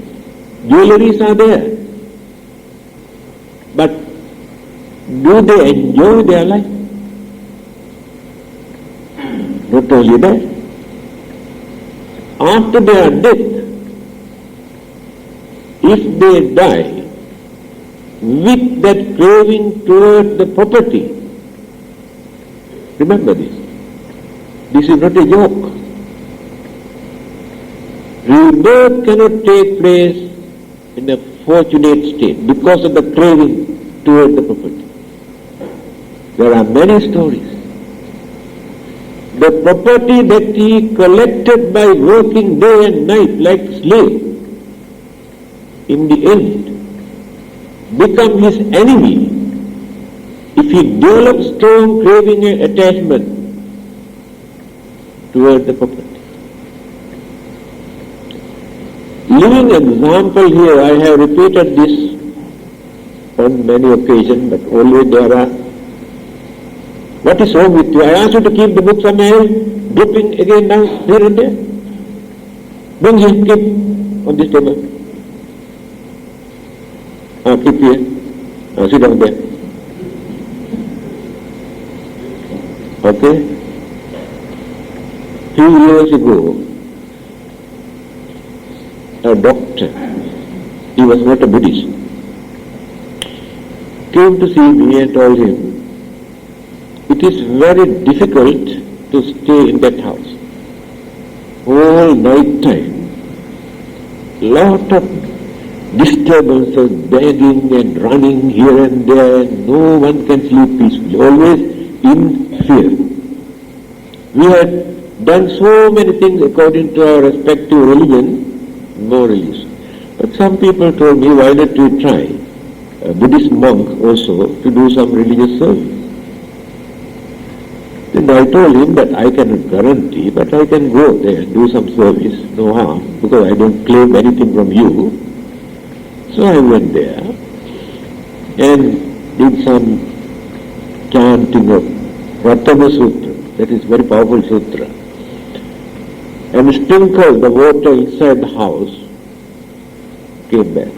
Jewelries are there. But do they enjoy their life? Not only that. After their death, if they die with that craving toward the property, remember this. This is not a joke. Rebirth cannot take place in a fortunate state because of the craving toward the property. There are many stories. The property that he collected by working day and night like slave, in the end, become his enemy if he develops strong craving and attachment toward the property. Living example here, I have repeated this on many occasions, but always there are. What is wrong with you? I asked you to keep the book somewhere else, dropping again now, here and there. Bring him, keep on this table. Keep here. Sit down there. Okay? few years ago, a doctor, he was not a Buddhist, came to see me and told him, it is very difficult to stay in that house. All night time, lot of disturbances, begging and running here and there, no one can sleep peacefully, always in fear. We had done so many things according to our respective religion, no religion. But some people told me, why not you try, a Buddhist monk also, to do some religious service. Then I told him that I cannot guarantee, but I can go there and do some service, no harm, because I don't claim anything from you. So I went there and did some chanting of Pratama Sutra, that is very powerful sutra, and sprinkled the water inside the house, came back.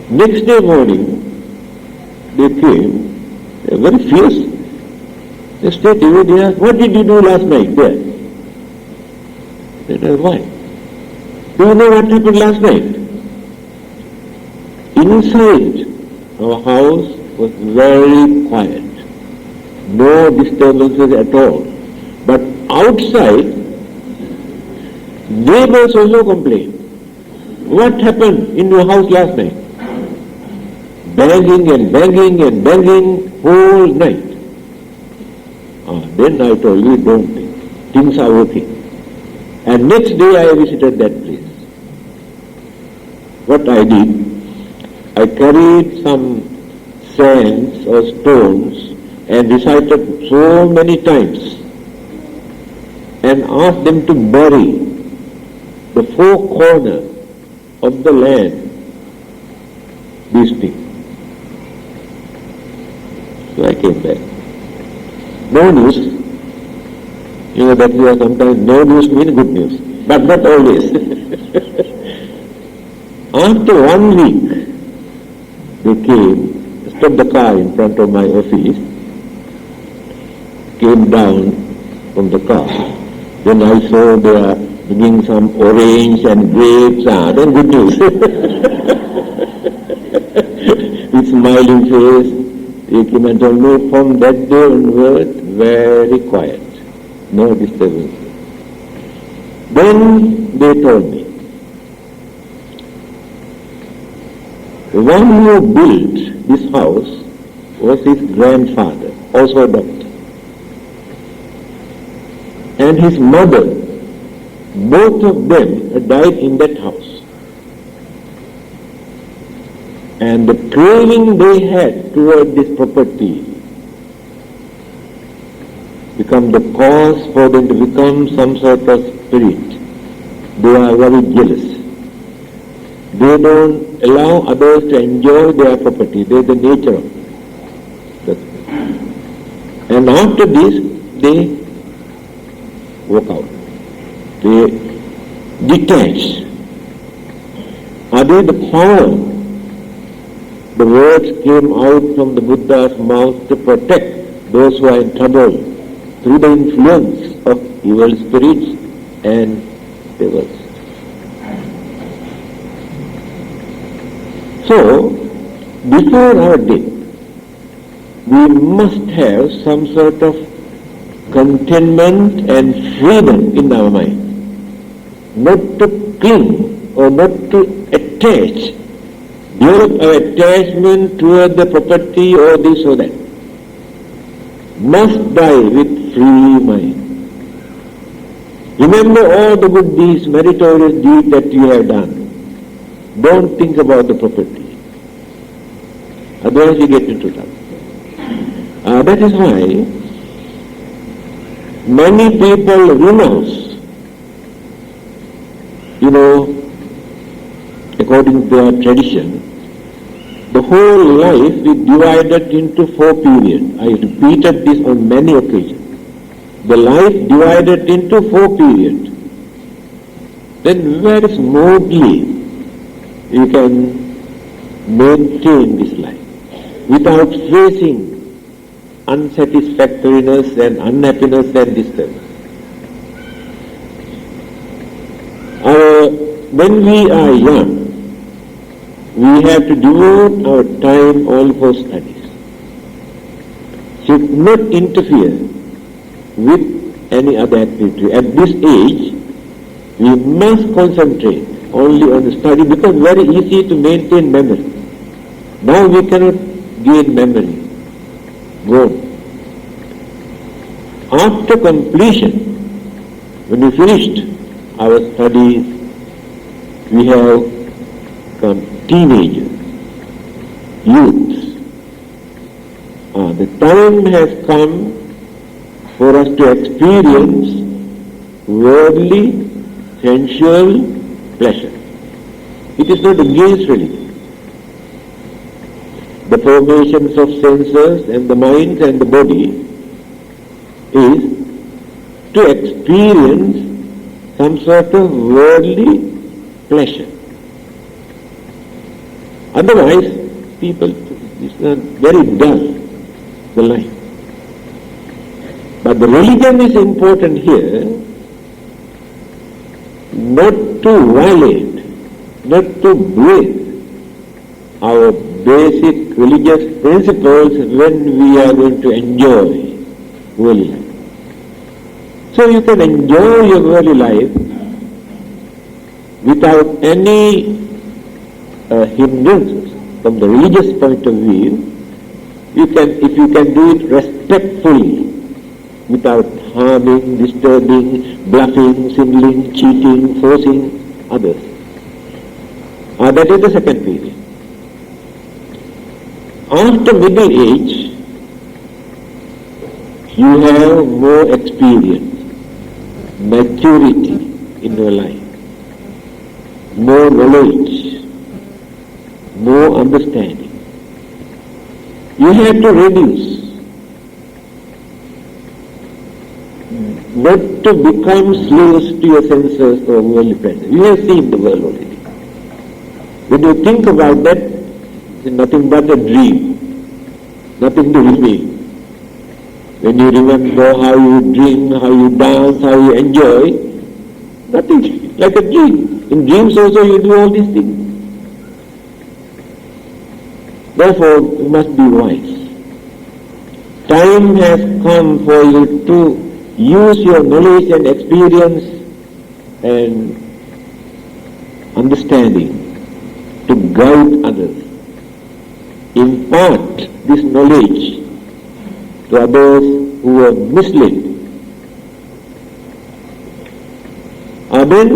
Next day morning, they came, they were very fierce. They stayed away, they asked, what did you do last night there? They said, why? Do you know what happened last night? Inside our house was very quiet, no disturbances at all. But outside, neighbors also complained. What happened in your house last night? Banging and banging and banging whole night. Then I told you, don't think. Things are working. And next day I visited that place. What I did, I carried some sands or stones and recited so many times and asked them to bury the four corners of the land, these things. So I came back. No news. You know that we are sometimes no news means good news, but not always. After 1 week, they came, stopped the car in front of my office, came down from the car. Then I saw they are bringing some orange and grapes, then good news. With smiling face, they came and told me from that day onward, very quiet, no disturbance. Then they told me, the one who built this house was his grandfather, also a doctor. And his mother, both of them had died in that house. And the craving they had toward this property become the cause for them to become some sort of spirit. They are very jealous. They don't allow others to enjoy their property. They are the nature of it. And after this, they walk out. They detach. Are they the power? The words came out from the Buddha's mouth to protect those who are in trouble through the influence of evil spirits and devils. So, before our death, we must have some sort of contentment and freedom in our mind, not to cling or not to attach, develop our attachment toward the property or this or that. Must die with free mind. Remember all the good deeds, meritorious deeds that you have done. Don't think about the property. Otherwise you get into trouble. That is why many people renounce, according to their tradition, the whole life is divided into 4 periods. I repeated this on many occasions. The life divided into 4 periods. Then very smoothly you can maintain this life without facing unsatisfactoriness and unhappiness and disturbance. When we are young, we have to devote our time all for studies. Should not interfere with any other activity. At this age, we must concentrate only on the study because it's very easy to maintain memory. Now we cannot gain memory. Go. After completion, when we finished our studies, we have become teenagers, youths. The time has come for us to experience worldly, sensual pleasure. It is not against religion. The formations of senses and the mind and the body is to experience some sort of worldly pleasure. Otherwise, people, it's very dull, the life. But the religion is important here, not to violate, not to break our basic religious principles when we are going to enjoy worldly life. So you can enjoy your worldly life without any hindrances from the religious point of view. If you can do it respectfully, without harming, disturbing, bluffing, swindling, cheating, forcing others. That is the second period. After middle age, you have more experience, maturity in your life, more knowledge, more understanding. You have to reduce, not to become slaves to your senses or worldly pleasure. You have seen the world already. When you think about that, it's nothing but a dream, nothing to remain. When you remember how you drink, how you dance, how you enjoy, nothing, like a dream. In dreams also you do all these things. Therefore, you must be wise. Time has come for you to use your knowledge and experience and understanding to guide others. Impart this knowledge to others who are misled. And then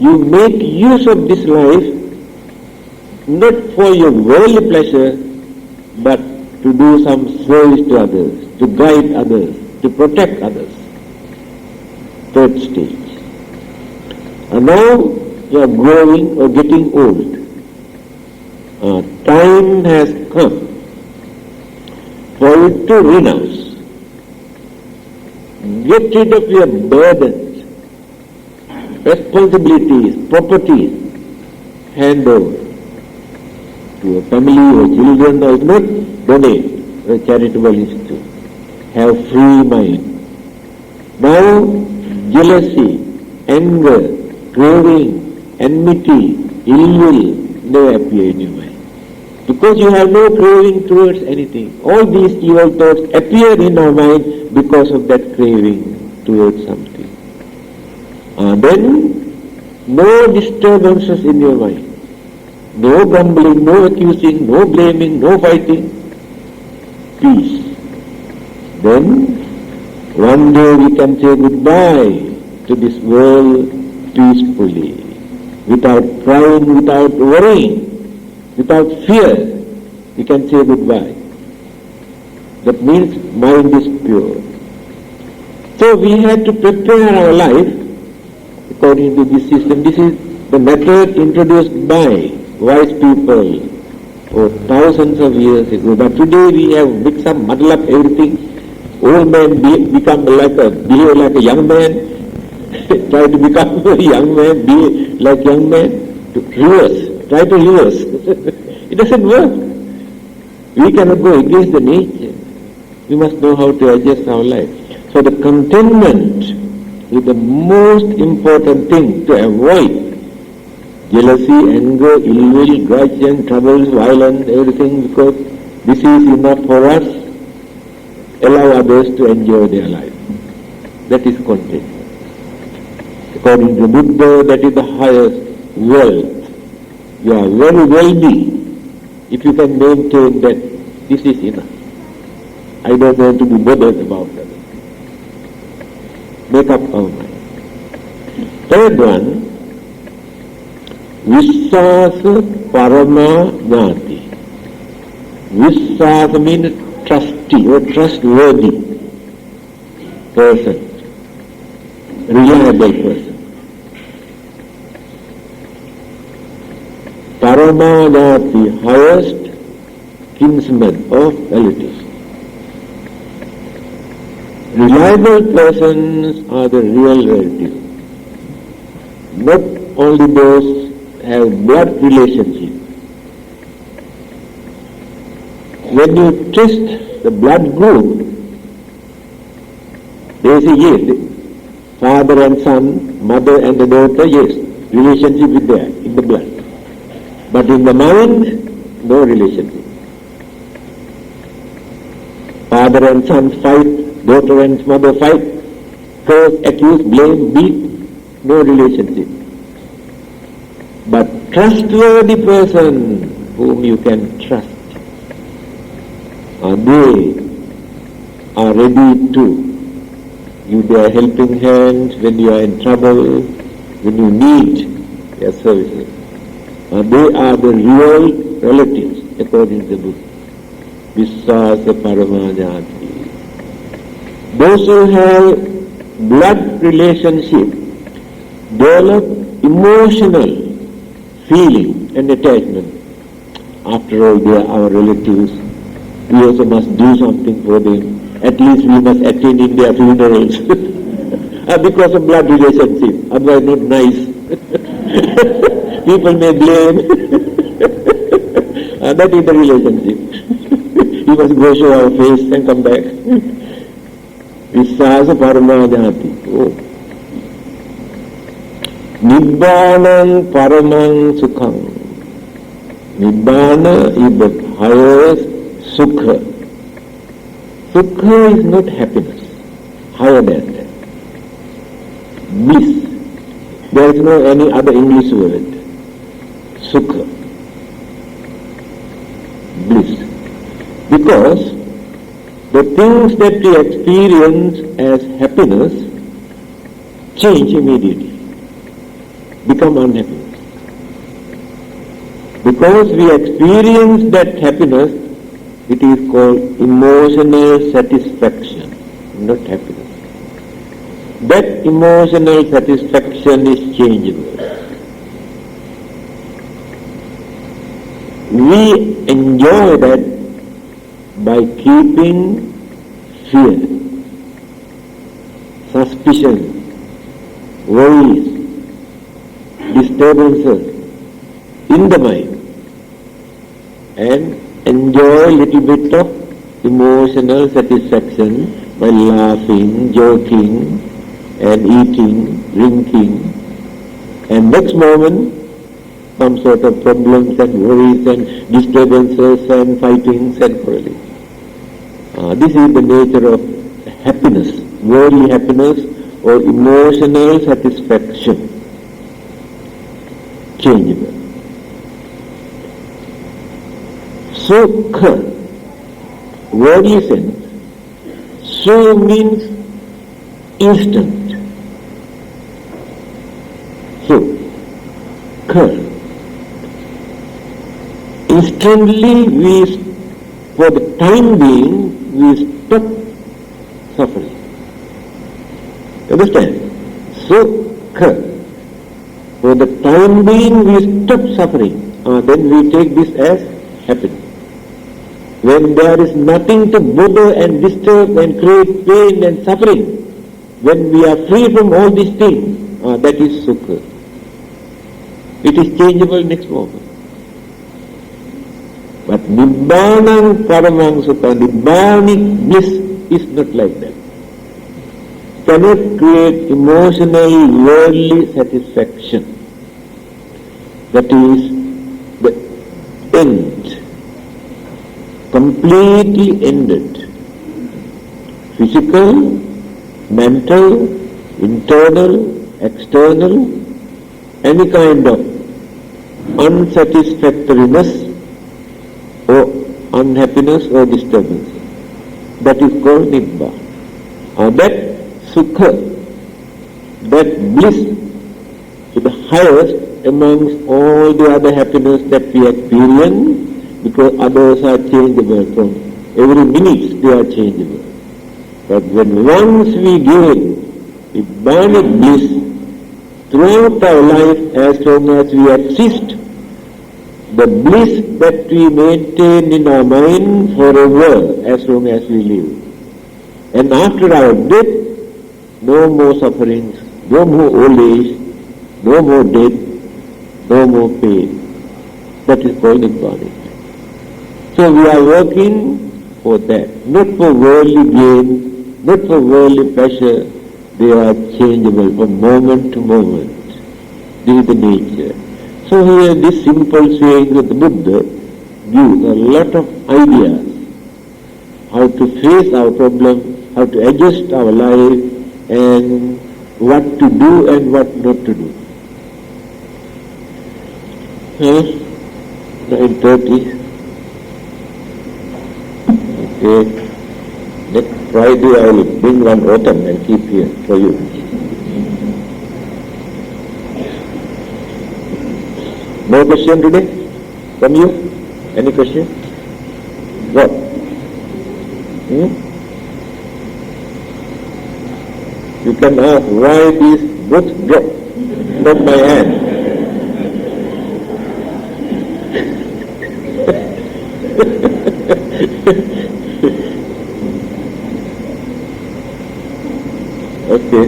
you make use of this life not for your worldly pleasure, but to do some service to others, to guide others, to protect others. Third stage. And now you are growing or getting old. Time has come for you to renounce. Get rid of your burdens, responsibilities, properties, hand over to a family or children, or not donate to a charitable institute. Have free mind. Now jealousy, anger, craving, enmity, ill will never appear in your mind. Because you have no craving towards anything. All these evil thoughts appear in our mind because of that craving towards something. Then no disturbances in your mind. No grumbling, no accusing, no blaming, no fighting. Peace. Then one day we can say goodbye to this world peacefully, without crying, without worrying, without fear. We can say goodbye. That means mind is pure. So we have to prepare our life according to this system. This is the method introduced by wise people for thousands of years ago. But today we have mixed up, muddled up everything. Old man behave like a young man. Try to become a young man, be like young man. Try to reverse. It doesn't work. We cannot go against the nature. We must know how to adjust our life. So the contentment is the most important thing to avoid. Jealousy, anger, ill will, grudge and troubles, violence, everything, because this is enough for us. Allow others to enjoy their life. That is contentment. According to Buddha, that is the highest wealth. You are very wealthy if you can maintain that this is enough. I don't want to be bothered about that. Make up our mind. Third one, Vissasa Parama Jnati. Vissasa means trusty or trustworthy person, reliable person. Parama Jnati, highest kinsman of relatives. Reliable persons are the real relatives. Not only those have blood relationship. When you test the blood group, they say yes, father and son, mother and the daughter, yes, relationship is there in the blood. But in the mind, no relationship. Father and son fight, daughter and mother fight, curse, accuse, blame, beat, no relationship. But trustworthy person whom you can trust, they are ready to give their helping hand when you are in trouble, when you need their services. They are the real relatives according to the Buddha. Vissasa Parama Jnati. Those who have blood relationship develop emotional feeling and attachment. After all, they are our relatives. We also must do something for them. At least we must attend in their funerals. Because of blood relationship. Otherwise not nice. People may blame. That is the relationship. We must go show our face and come back. Vissasa Parama Jnati. Oh. Nibbanam Paramam Sukham. Nibbana is the highest Sukha. Sukha is not happiness. Higher than that. Bliss. There is no any other English word. Sukha. Bliss. Because the things that we experience as happiness change immediately. Become unhappiness. Because we experience that happiness, it is called emotional satisfaction, not happiness. That emotional satisfaction is changeable. We enjoy that by keeping fear, suspicion, worries, disturbances in the mind, and enjoy a little bit of emotional satisfaction by laughing, joking, and eating, drinking, and next moment some sort of problems and worries and disturbances and fightings and quarreling. This is the nature of happiness, worldly happiness or emotional satisfaction. Changeable. Sukha, worldly sense. Su means instant. Sukha. Instantly for the time being, we stop suffering. Understand? Sukha. For the time being, we stop suffering. Then we take this as happiness. When there is nothing to bother and disturb and create pain and suffering, when we are free from all these things, that is Sukha. It is changeable next moment. But Nibbanam Paramam Sukha, Nibbanic bliss is not like that. Cannot create emotional, worldly satisfaction. That is the end, completely ended. Physical, mental, internal, external, any kind of unsatisfactoriness or unhappiness or disturbance. That is called Nibbana. That Sukha, that bliss is the highest amongst all the other happiness that we experience, because others are changeable. From every minute they are changeable. But when once we gain Nibbanic bliss throughout our life, as long as we exist, the bliss that we maintain in our mind forever, as long as we live. And after our death, no more sufferings, no more old age, no more death, no more pain. That is called Nibbana. So we are working for that, not for worldly gain, not for worldly pleasure. They are changeable from moment to moment. This is the nature. So here this simple saying of the Buddha gives a lot of ideas how to face our problem, how to adjust our life, and what to do and what not to do. 9:30. Okay. Next Friday I will bring one autumn and keep here for you. No question today from you? Any question? What? You can ask why these books dropped from my hand. Okay.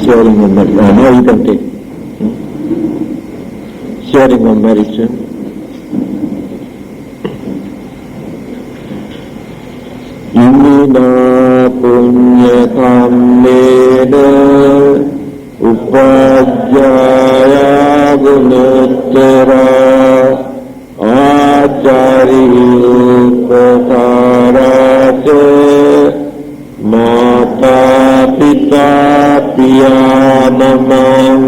Sharing on that. Now you can take. Sharing on medicine. Imina punya kammena upajjaya gunottara acari upakarate mata pita piyanamam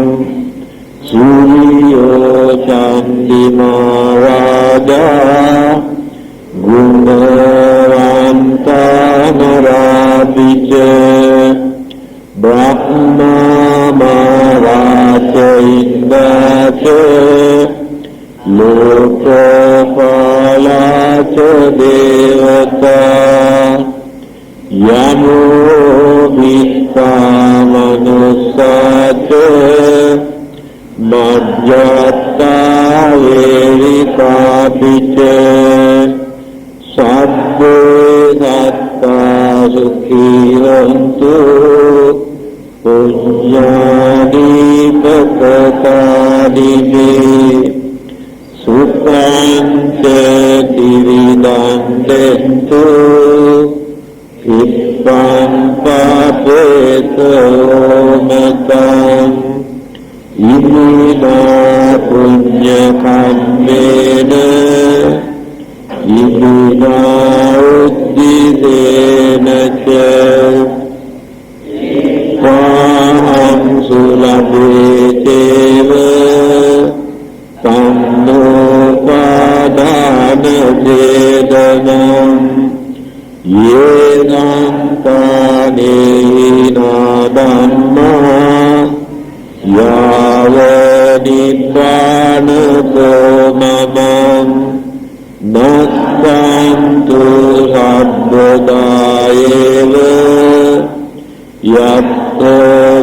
Suryo Candi Maharaja Gunawanta Narabica Brahma Maharaja Indaca Lokapalaca Devata Yamo Vitta Manusaca Majjata Verika Pice Sabbe Satta Sukhi Hantu Punyani Pakatadini Sukante Dividandentu Ippan Papeta Ometam Imina punya kammena Imina uddidena ca Paham sulabeteva Tamno padana jedanam Yedantane dhamma Yavadibbana komamam Nattantu sabbadaeva Yatta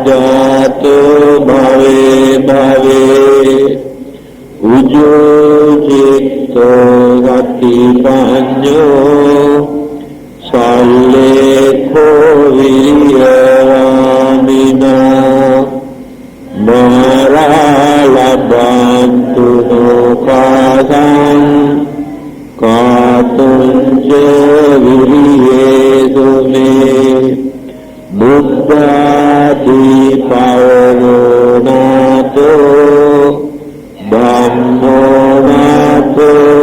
jato bhave bhave Ujo citto gati panyo Sallekho viriyaramina Maralabantu nukasam Bhagavato